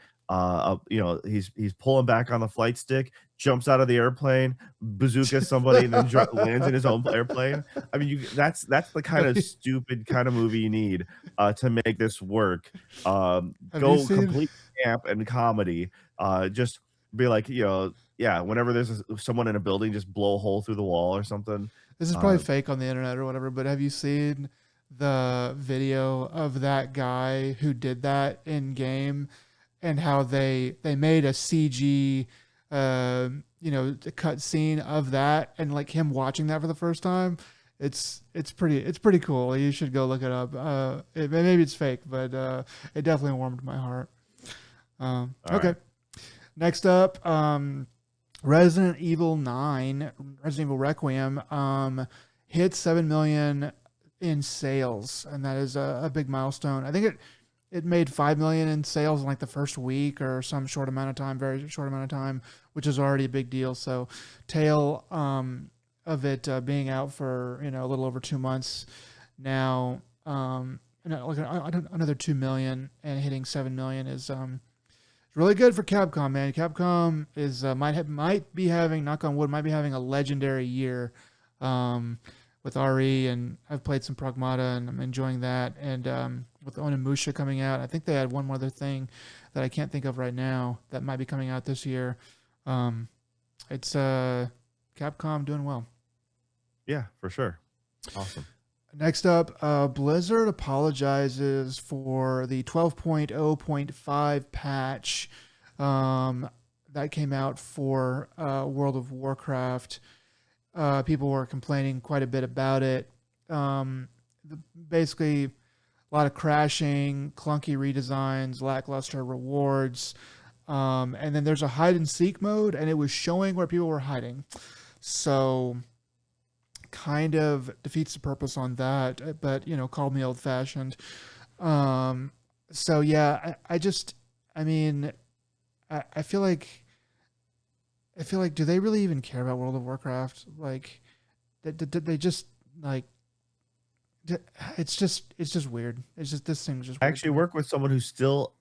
he's pulling back on the flight stick, jumps out of the airplane, bazookas somebody, and then lands in his own airplane. I mean, that's the kind of have stupid kind of movie you need to make this work. you Go seen? complete camp and comedy. Just be like, yeah. Whenever there's someone in a building, just blow a hole through the wall or something. This is probably Uh, fake on the internet or whatever, but have you seen the video of that guy who did that in game and how they made a CG, cut scene of that and like him watching that for the first time? It's pretty cool. You should go look it up. Maybe it's fake, but it definitely warmed my heart. all Okay, right. next up, Resident Evil 9, Resident Evil Requiem, hit 7 million in sales, and that is a big milestone. I think it made 5 million in sales in like the first week or some short amount of time, very short amount of time, which is already a big deal. So, tail of it being out for a little over 2 months now, like another 2 million and hitting 7 million is it's really good for Capcom, man. Capcom is might be having, knock on wood, might be having a legendary year with RE, and I've played some Pragmata, and I'm enjoying that. And with Onimusha coming out, I think they had one more other thing that I can't think of right now that might be coming out this year. It's Capcom doing well. Yeah, for sure. Awesome. Next up, Blizzard apologizes for the 12.0.5 patch that came out for World of Warcraft. People were complaining quite a bit about it. Basically, a lot of crashing, clunky redesigns, lackluster rewards. And then there's a hide and seek mode, and it was showing where people were hiding. So kind of defeats the purpose on that, but call me old fashioned. So yeah, I mean, I feel like do they really even care about World of Warcraft? Like, they just like it's just weird. It's just this thing's just I weird to actually me. work with someone who still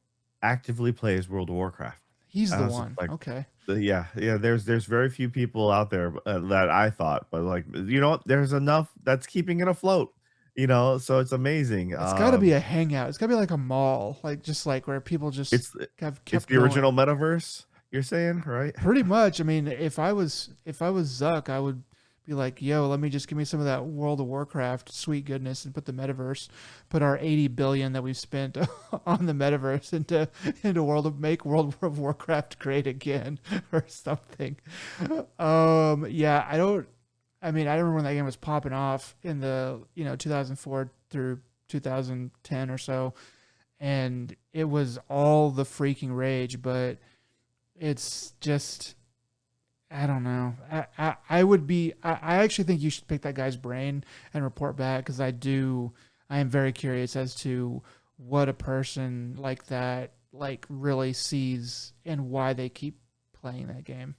actively plays World of Warcraft. He's I the was just one. like, Okay. yeah. There's very few people out there that I thought, but like, what? There's enough that's keeping it afloat. So it's amazing. It's got to be a hangout. It's got to be like a mall, like just like where people just It's have it's kept the going. original metaverse. You're saying, right? Pretty much. I mean, if I was Zuck, I would be like, "Yo, let me just give me some of that World of Warcraft sweet goodness and put our 80 billion that we've spent on the metaverse into make World of Warcraft great again or something." Yeah, I don't. I mean, I remember when that game was popping off in the 2004 through 2010 or so, and it was all the freaking rage, but it's just I don't know. I would be. I actually think you should pick that guy's brain and report back because I am very curious as to what a person like that like really sees and why they keep playing that game.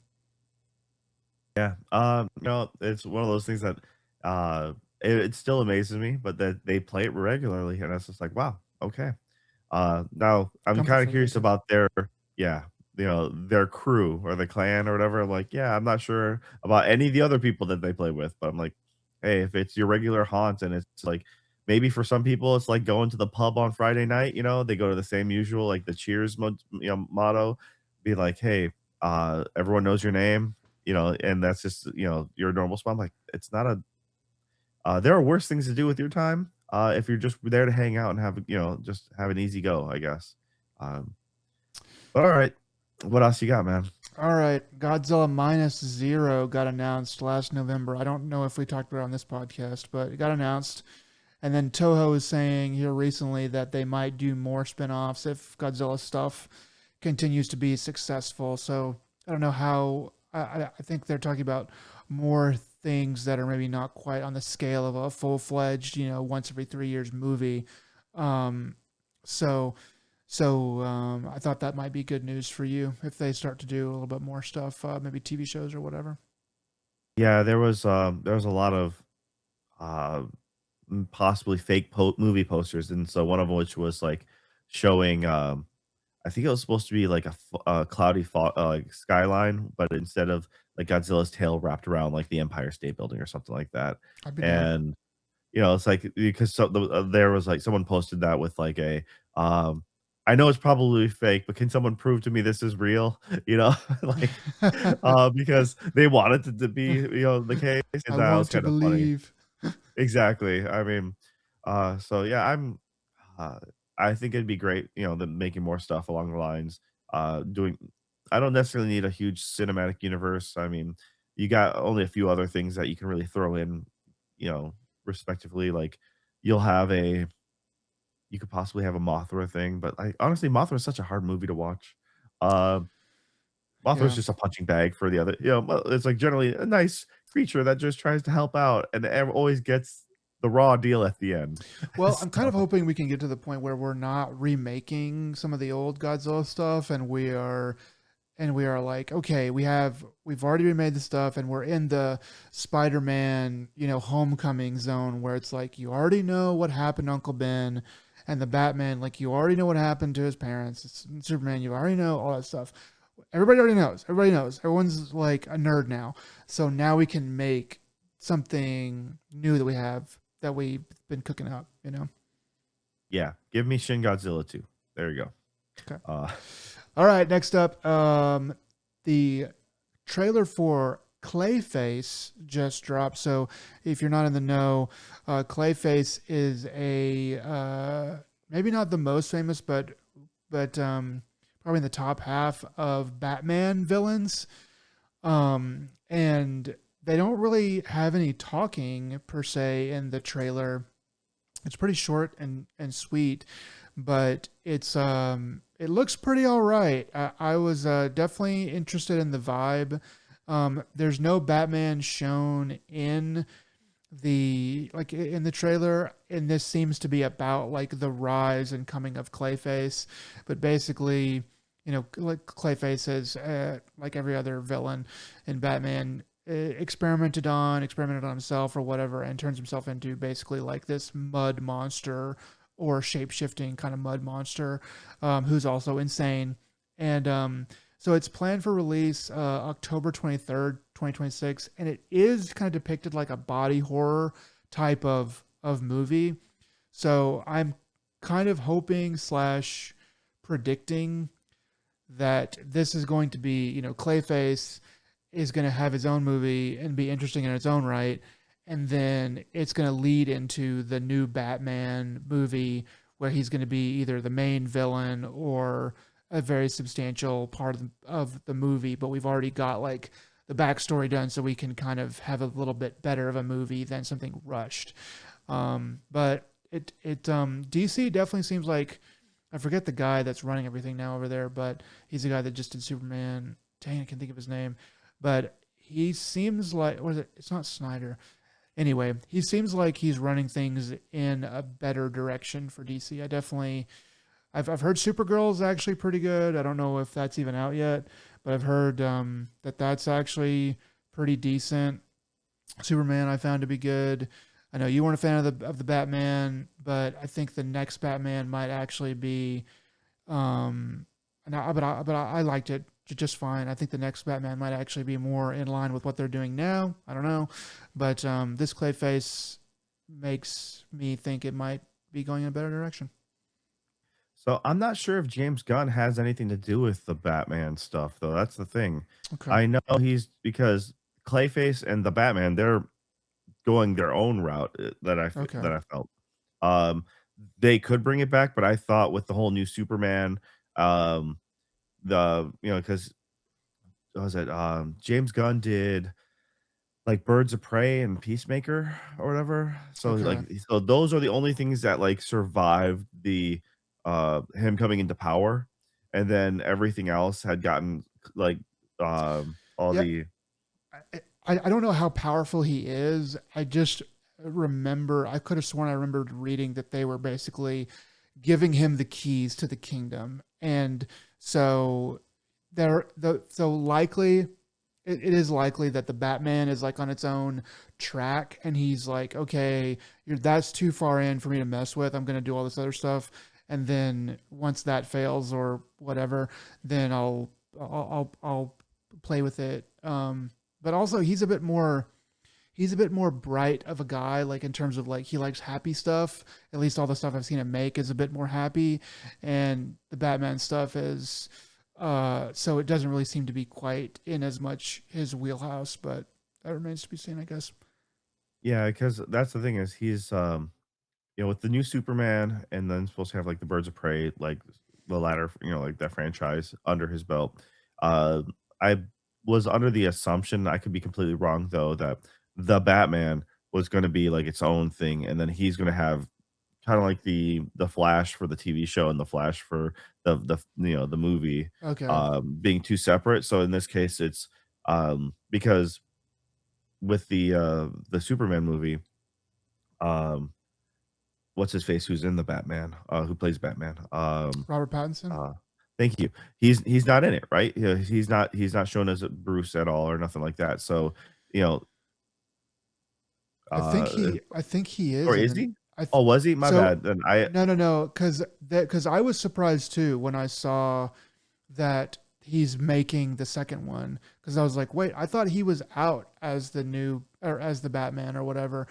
Yeah, it's one of those things that, uh, it still amazes me, but that they play it regularly, and it's just like, "Wow, okay." Now I'm Comfort kinda food, I curious guess. about yeah, their crew or the clan or whatever. I'm like, "Yeah, I'm not sure about any of the other people that they play with," but I'm like, "Hey, if it's your regular haunt and it's like" maybe for some people, it's like going to the pub on Friday night, they go to the same usual, like, the cheers motto, be like, "Hey, everyone knows your name," and that's just, your normal spot. I'm like, it's not a there are worse things to do with your time, if you're just there to hang out and have, just have an easy go, I guess. Um, but all right. What else you got, man? All right, Godzilla Minus Zero got announced last November. I don't know if we talked about it on this podcast, but it got announced. And then Toho is saying here recently that they might do more spin-offs if Godzilla stuff continues to be successful. So I don't know how. I think they're talking about more things that are maybe not quite on the scale of a full-fledged, once every 3 years movie. Um, so I thought that might be good news for you if they start to do a little bit more stuff, maybe TV shows or whatever. Yeah, there was a lot of uh possibly fake movie posters, and so one of which was like showing I think it was supposed to be like a cloudy like skyline, but instead of like Godzilla's tail wrapped around like the Empire State Building or something like that. I'd be down. And it's like because there was like someone posted that with like um, I know it's probably fake, but can someone prove to me this is real? Like because they wanted it to be the case, I and that was want to kind of funny. believe. Exactly. I mean, so yeah, uh, I think it'd be great, them making more stuff along the lines, doing. I don't necessarily need a huge cinematic universe. I mean, you got only a few other things that you can really throw in, respectively. Like you'll have you could possibly have a Mothra thing, but I honestly, Mothra is such a hard movie to watch. Uh, Mothra is Yeah. just a punching bag for the other. It's like generally a nice creature that just tries to help out and always gets the raw deal at the end. Well, I'm kind of So, hoping we can get to the point where we're not remaking some of the old Godzilla stuff, and we are like, okay, we've already remade the stuff, and we're in the Spider-Man, Homecoming zone where it's like you already know what happened to Uncle Ben, and the Batman, like you already know what happened to his parents. It's Superman, you already know all that stuff. Everybody already knows. Everybody knows. Everyone's like a nerd now. So now we can make something new that we've been cooking up. yeah, give me Shin Godzilla 2. There you go. Okay. Uh, All right, next up, the trailer for Clayface just dropped. So if you're not in the know, Clayface is a maybe not the most famous, but probably in the top half of Batman villains. And they don't really have any talking per se in the trailer. It's pretty short and sweet, but it looks pretty all right. I was definitely interested in the vibe. There's no Batman shown in the trailer, and this seems to be about like the rise and coming of Clayface, but basically, like Clayface is like every other villain in Batman, experimented on himself or whatever, and turns himself into basically like this mud monster or shape shifting kind of mud monster, who's also insane. And so it's planned for release October 23rd, 2026, and it is kind of depicted like a body horror type of movie. So I'm kind of hoping slash predicting that this is going to be, Clayface is going to have his own movie and be interesting in its own right. And then it's going to lead into the new Batman movie where he's going to be either the main villain or a very substantial part of the movie. But we've already got like the backstory done, so we can kind of have a little bit better of a movie than something rushed. But DC definitely seems like, I forget the guy that's running everything now over there, but he's the guy that just did Superman. Dang, I can't think of his name. But he seems like, what is it? It's not Snyder. Anyway, he seems like he's running things in a better direction for DC. I've heard Supergirl is actually pretty good. I don't know if that's even out yet, but I've heard that that's actually pretty decent. Superman I found to be good. I know you weren't a fan of the Batman, but I think the next Batman might actually be. Um, but I liked it just fine. I think the next Batman might actually be more in line with what they're doing now. I don't know, but this Clayface makes me think it might be going in a better direction. So I'm not sure if James Gunn has anything to do with the Batman stuff, though. That's the thing. Okay. I know he's because Clayface and the Batman, they're going their own route Okay. that I felt. Um, they could bring it back, but I thought with the whole new Superman, um, because was it James Gunn did like Birds of Prey and Peacemaker or whatever. So like Okay. so those are the only things that like survived the him coming into power, and then everything else had gotten like all Yeah. the I don't know how powerful he is. I just remember, I could have sworn I remembered reading that they were basically giving him the keys to the kingdom. And so so likely it is likely that the Batman is like on its own track and he's like, okay, that's too far in for me to mess with. I'm going to do all this other stuff. And then once that fails or whatever, then I'll play with it. But also he's a bit more bright of a guy, like in terms of like he likes happy stuff. At least all the stuff I've seen him make is a bit more happy, and the Batman stuff is so it doesn't really seem to be quite in as much his wheelhouse, but that remains to be seen, I guess. yeah, because that's the thing is he's with the new Superman and then supposed to have like the Birds of Prey, like the latter, like that franchise under his belt. I was under the assumption, I could be completely wrong though, that the Batman was going to be like its own thing, and then he's going to have kind of like the Flash for the TV show and the Flash for the movie Okay. being two separate. So in this case, it's because with the Superman movie, um what's his face who's in the Batman, who plays Batman? Robert Pattinson. Uh, thank you. He's not in it, right? He's not shown as a Bruce at all or nothing like that. So, you know, uh, I think he is or in is the he? I th- Oh, was he? My so bad. Then I no, because I was surprised too when I saw that he's making the second one because I was like, wait, I thought he was out as the new or as the Batman or whatever.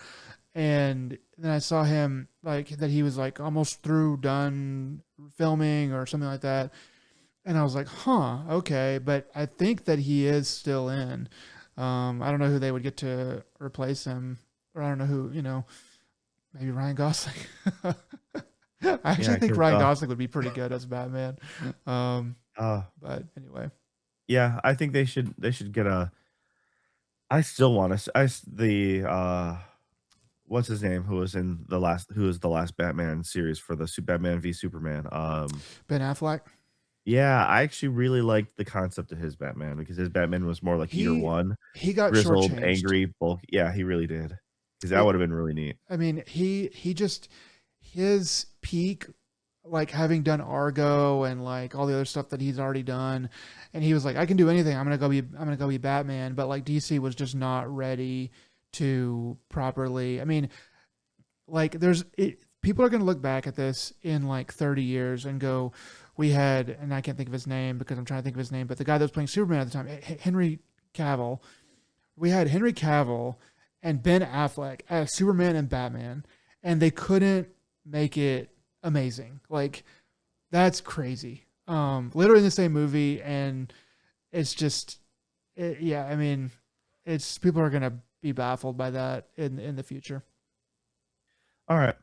And then I saw him like that he was like almost through done filming or something like that. And I was like, huh, okay. But I think that he is still in. I don't know who they would get to replace him, or I don't know who, maybe Ryan Gosling. I actually yeah, think because Ryan Gosling would be pretty good as Batman. Um, uh, but anyway, yeah, I think they should get a. I still want to. What's his name? Who was the last Batman series for the Batman v Superman? Ben Affleck, Yeah, I actually really liked the concept of his Batman because his Batman was more like year he one, he got grizzled, shortchanged. angry, bulky. Yeah, he really did. Because that It, would have been really neat. I mean, he just his peak, like having done Argo and like all the other stuff that he's already done, and he was like, I can do anything. I'm gonna go be Batman. But like DC was just not ready to properly. I mean, like people are gonna look back at this in like 30 years and go, we had, and I can't think of his name because I'm trying to think of his name, but the guy that was playing Superman at the time, Henry Cavill. We had Henry Cavill and Ben Affleck as Superman and Batman, and they couldn't make it amazing. Like that's crazy. Literally in the same movie, and it's just, yeah. I mean, it's people are gonna be baffled by that in the future. All right.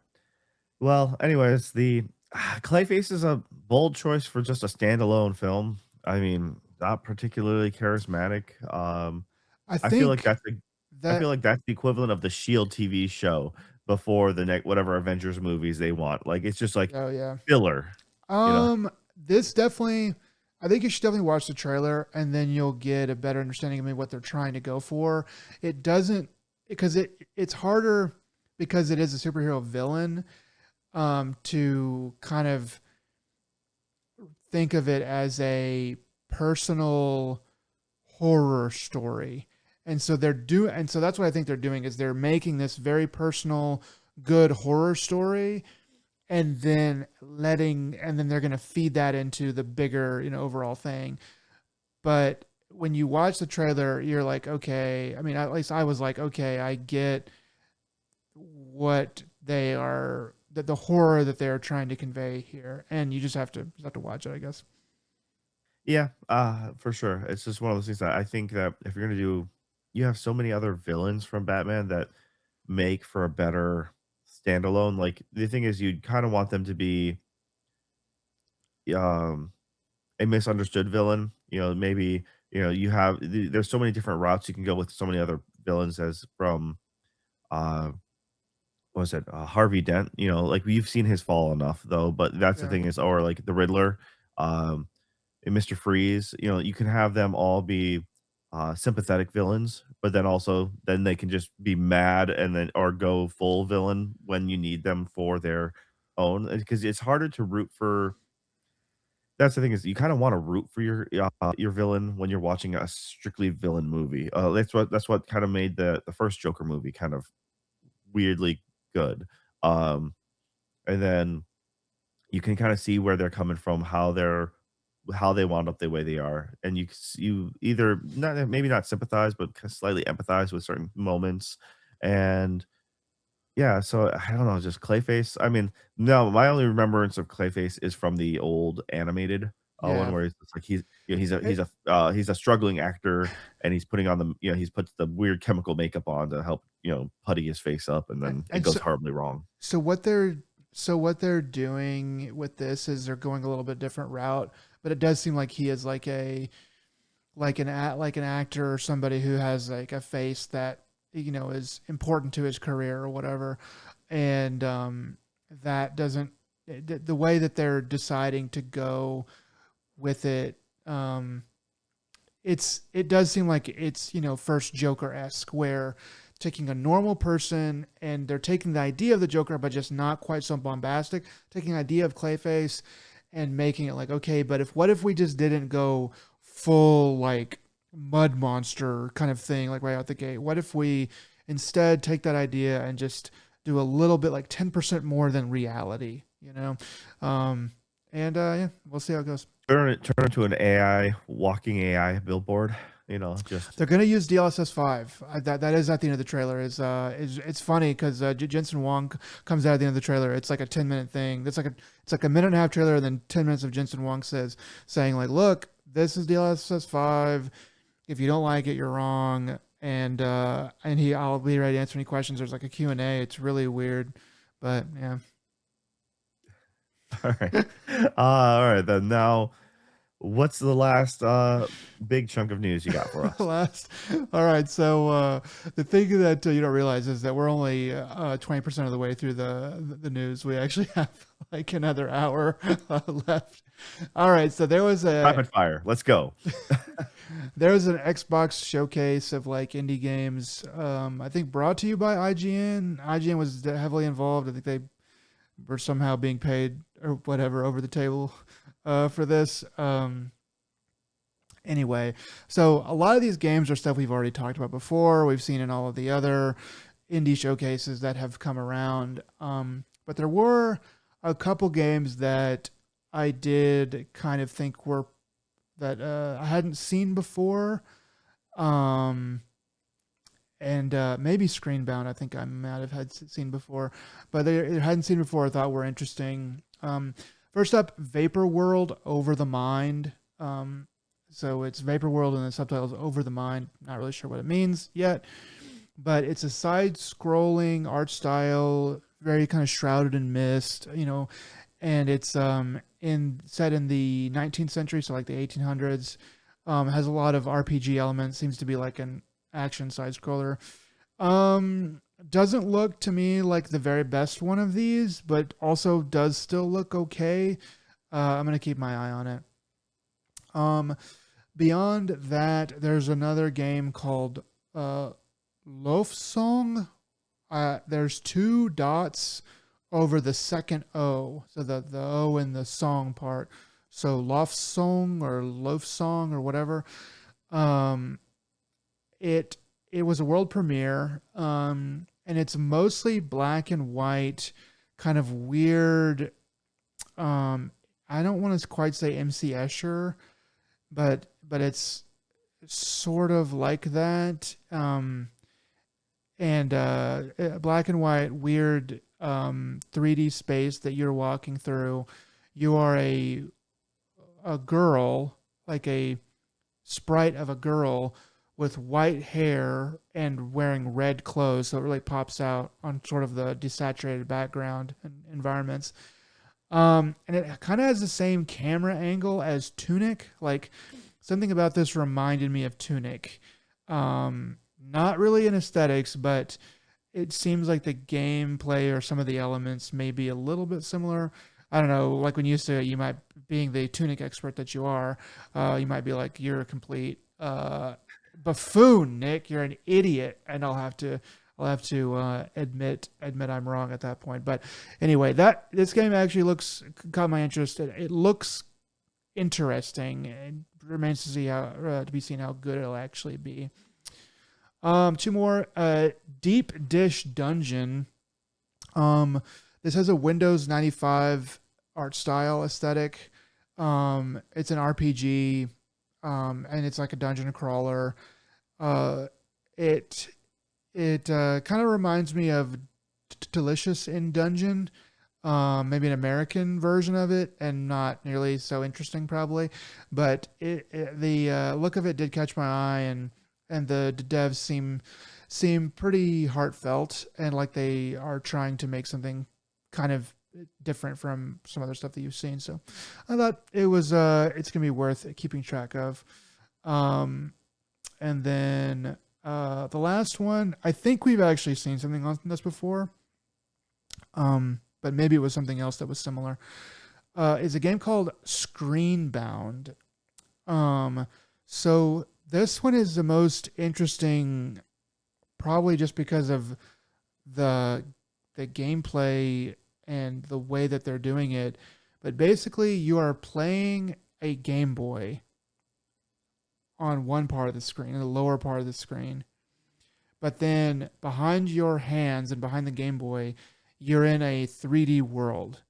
Well, anyways, the Clayface is a bold choice for just a standalone film. I mean, not particularly charismatic. I I feel like think I feel that like that's the equivalent of the Shield TV show before the next whatever Avengers movies they want. Like it's just like oh yeah. filler, you know. This definitely, I think you should definitely watch the trailer and then you'll get a better understanding of maybe what they're trying to go for. It doesn't because it's harder because it is a superhero villain to kind of think of it as a personal horror story. And so that's what I think they're doing is they're making this very personal, good horror story, and then they're going to feed that into the bigger, overall thing. But when you watch the trailer, you're like, okay, I mean, at least I was like, okay, I get what they are, the horror that they're trying to convey here, and you just have to watch it, I guess. Yeah, for sure. It's just one of those things that I think that if you're gonna do, you have so many other villains from Batman that make for a better standalone. Like the thing is, you kind of want them to be um a misunderstood villain. Maybe you have there's so many different routes you can go with so many other villains as from uh what was it Harvey Dent. Like we've seen his fall enough though, but that's the Yeah. thing is, or like the Riddler. Um, and Mr. Freeze, you can have them all be sympathetic villains, but then they can just be mad and then or go full villain when you need them for their own. Because it's harder to root for. That's the thing is you kind of want to root for your villain when you're watching a strictly villain movie. That's what kind of made the first Joker movie kind of weirdly good. Um, and then you can kind of see where they're coming from, how they wound up the way they are, and you either not maybe not sympathize, but slightly empathize with certain moments, and yeah. So I don't know, just Clayface. I mean, no, my only remembrance of Clayface is from the old animated one Yeah. where it's like It, he's a struggling actor, and he's putting on he's puts the weird chemical makeup on to help putty his face up, and then it and goes so horribly wrong. so what they're doing with this is they're going a little bit different route, but it does seem like he is like an actor or somebody who has like a face that is important to his career or whatever, and that doesn't the way that they're deciding to go with it. It does seem like it's first Joker esque where taking a normal person and they're taking the idea of the Joker but just not quite so bombastic, taking the idea of Clayface and making it like, okay, but what if we just didn't go full like mud monster kind of thing like right out the gate? What if we instead take that idea and just do a little bit like 10% more than reality, um and yeah, we'll see how it goes. Turn into an AI walking AI billboard. Just They're gonna use DLSS 5. That is at the end of the trailer. Is it's funny because Jensen Wong comes out at the end of the trailer. It's like a 10-minute thing. It's like a minute and a half trailer, and then 10 minutes of Jensen Wong saying like, "Look, this is DLSS 5. If you don't like it, you're wrong." And I'll be ready to answer any questions. There's like a Q&A. It's really weird, but yeah. all right. All right then. Now, what's the last big chunk of news you got for us? Last, all right. So the thing that you don't realize is that we're only 20% of the way through the news. We actually have like another hour left. All right. So Rapid fire. Let's go. there was an Xbox showcase of like indie games. I think brought to you by IGN. IGN was heavily involved. I think they were somehow being paid or whatever over the table for this. Anyway, so a lot of these games are stuff we've already talked about before. We've seen in all of the other indie showcases that have come around. But there were a couple games that I did kind of think were that I hadn't seen before. Um, and maybe Screenbound, I think I might have had seen before, but they hadn't seen before. I thought were interesting. First up, Vapor World Over the Mind. So it's Vapor World and the subtitles Over the Mind. Not really sure what it means yet, but it's a side-scrolling art style, very kind of shrouded in mist, and it's set in the 19th century, so like the 1800s. Has a lot of RPG elements. Seems to be like an action side scroller. Doesn't look to me like the very best one of these, but also does still look okay. I'm gonna keep my eye on it. Beyond that, there's another game called Loaf Song. There's two dots over the second O, so the O in the song part. So Loaf Song or Loaf Song or whatever. It it was a world premiere, and it's mostly black and white, kind of weird. Um, I don't want to quite say MC Escher, but it's sort of like that. And black and white, weird 3D space that you're walking through. You are a girl, like a sprite of a girl with white hair and wearing red clothes, so it really pops out on sort of the desaturated background and environments. And it kind of has the same camera angle as Tunic. Like something about this reminded me of Tunic. Not really in aesthetics, but it seems like the gameplay or some of the elements may be a little bit similar. I don't know. Like when you say you might, being the Tunic expert that you are, you might be like, "You're a complete buffoon, Nick. You're an idiot," and I'll have to admit I'm wrong at that point. But anyway, that this game actually looks caught my interest. It looks interesting. It remains to see how to be seen how good it'll actually be. Two more. Deep Dish Dungeon. This has a Windows 95 art style aesthetic. It's an RPG, and it's like a dungeon crawler. Uh, it kind of reminds me of Delicious in Dungeon, maybe an American version of it, and not nearly so interesting probably. But the look of it did catch my eye, and the devs seem pretty heartfelt and like they are trying to make something kind of different from some other stuff that you've seen. So I thought it's gonna be worth keeping track of. And then the last one, I think we've actually seen something on this before, but maybe it was something else that was similar. Is a game called Screenbound. So this one is the most interesting, probably just because of the gameplay and the way that they're doing it. But basically, you are playing a Game Boy on one part of the screen, in the lower part of the screen. But then behind your hands and behind the Game Boy, you're in a 3D world.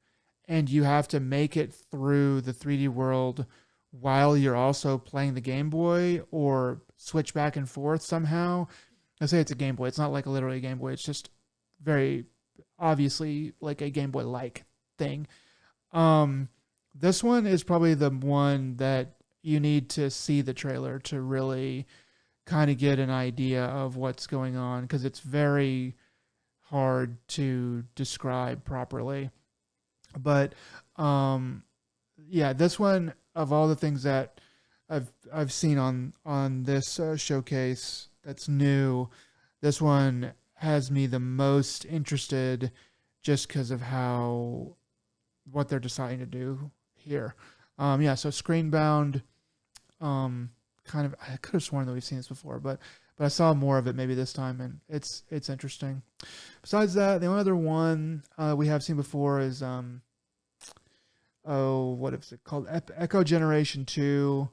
And you have to make it through the 3D world while you're also playing the Game Boy or switch back and forth somehow. I say it's a Game Boy. It's not like literally a Game Boy. It's just very obviously like a Game Boy like thing. This one is probably the one that you need to see the trailer to really kind of get an idea of what's going on because it's very hard to describe properly. But yeah, this one of all the things that I've seen on this showcase that's new, this one has me the most interested just because of how what they're deciding to do here. Yeah, so Screenbound, kind of I could have sworn that we've seen this before, but I saw more of it maybe this time, and it's interesting. Besides that, the only other one we have seen before is what is it called? Echo Generation 2.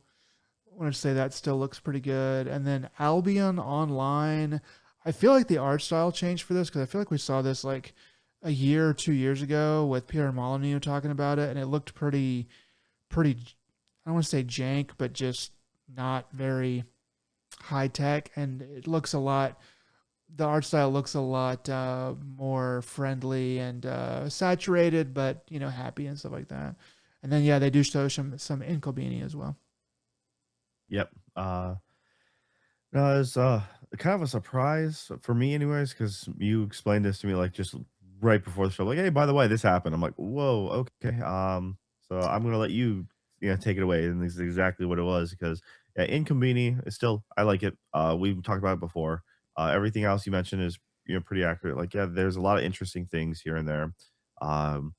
I want to say that still looks pretty good. And then Albion Online. I feel like the art style changed for this because I feel like we saw this like a year or 2 years ago with Pierre Molyneux talking about it, and it looked pretty. I don't want to say jank, but just not very high tech, and it looks a lot. The art style looks a lot more friendly and saturated, but happy and stuff like that. And then yeah, they do show some Inklbini as well. Yep. No, it's kind of a surprise for me, anyways, because you explained this to me like just right before the show. Like, hey, by the way, this happened. I'm like, whoa, okay. So I'm gonna let you, take it away, and this is exactly what it was because yeah, Inconveni is still I like it. We've talked about it before. Everything else you mentioned is pretty accurate. Like, yeah, there's a lot of interesting things here and there. Um,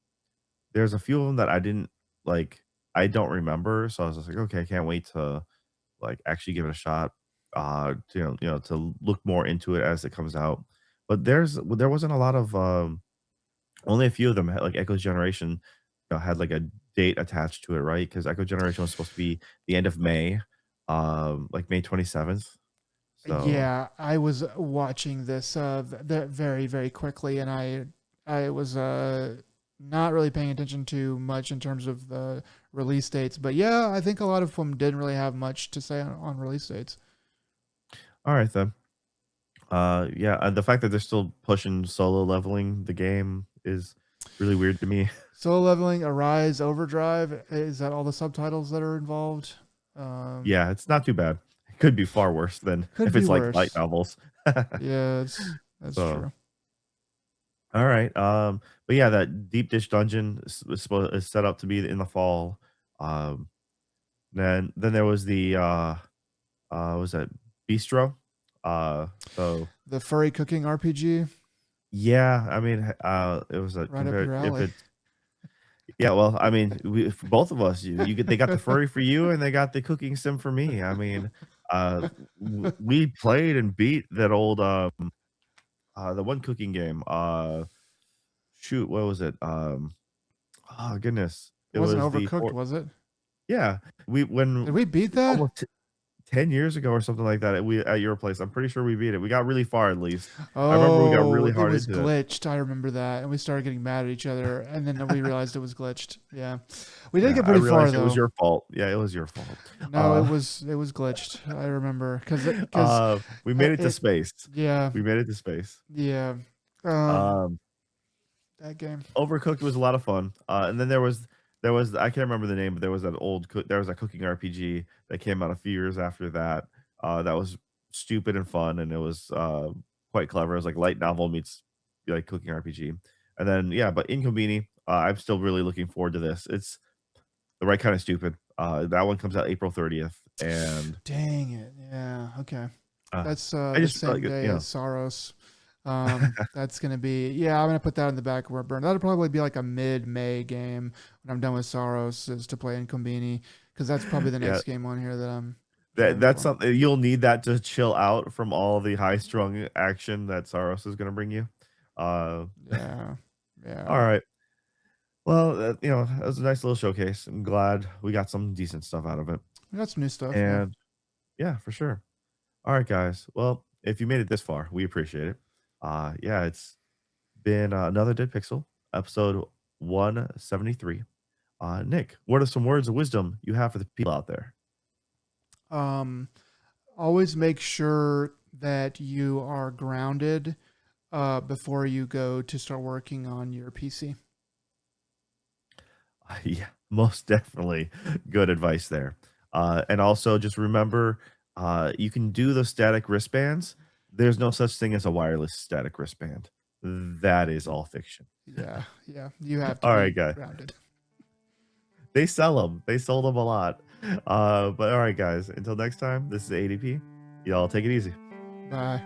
there's a few of them that I didn't like. I don't remember, so I was just like, okay, I can't wait to like actually give it a shot. To, to look more into it as it comes out. But there wasn't a lot of only a few of them had like Echo's Generation had like a date attached to it, right? Because Echo Generation was supposed to be the end of May, like May 27th. So Yeah, I was watching this very very quickly, and I was not really paying attention to much in terms of the release dates. But yeah, I think a lot of them didn't really have much to say on release dates. all right then. Yeah, and the fact that they're still pushing solo leveling the game is really weird to me. Solo leveling, Arise, Overdrive. Is that all the subtitles that are involved? Um, Yeah, it's not too bad. It could be far worse than could if be it's like light worse. novels. Yeah, that's So, true. all right. But yeah, that deep dish dungeon is set up to be in the fall. Um, then there was the was that bistro? So The furry cooking RPG, yeah, I mean, it was a right up compare your if alley. it's yeah, well, I mean, if both of us, you get they got the furry for you and they got the cooking sim for me. I mean, uh, we played and beat that old the one cooking game. Shoot, what was it? Oh goodness, It it wasn't was the overcooked, four. was it? Yeah, we Did when we beat that? almost 10 years ago or something like that. We at your place. I'm pretty sure we beat it. We got really far at least. I remember we got Oh, really it hard was into it. glitched. I remember that. And we started getting mad at each other. And then we realized it was glitched. Yeah. We did Yeah, get I pretty far realized it was though. your fault. Yeah, it was your fault. No, Uh, it was glitched. I remember because we made it to it space. yeah, We made it to space. yeah. Um Um, that game. Overcooked was a lot of fun. And then there was I can't remember the name, but there was that there was a cooking RPG that came out a few years after that. That was stupid and fun, and it was quite clever. It was like light novel meets like cooking RPG. And then yeah, but Inconveni, I'm still really looking forward to this. It's the right kind of stupid. That one comes out April 30th, and Dang it. Yeah. Okay. uh, That's I the just like same day you as know. Saros. That's gonna be yeah. I'm gonna put that in the back of our burn. That'll probably be like a mid-May game when I'm done with Saros is to play in Combini because that's probably the Yeah, next game on here that I'm that going that's for. something you'll need that to chill out from all the high strung action that Saros is going to bring you. Uh, Yeah, yeah. all right. Well, that was a nice little showcase. I'm glad we got some decent stuff out of it. We got some new stuff. Yeah. And yeah, for sure. All right, guys. Well, if you made it this far, we appreciate it. Yeah, it's been another Dead Pixel episode 173. Nick, what are some words of wisdom you have for the people out there? Um, always make sure that you are grounded before you go to start working on your PC. Yeah, most definitely good advice there. And also just remember, you can do the static wristbands. There's no such thing as a wireless static wristband. That is all fiction. Yeah, yeah. You have to All right, be guys. grounded. They sell them. They sold them a lot. But all right, guys. Until next time, this is ADP. Y'all take it easy. Bye.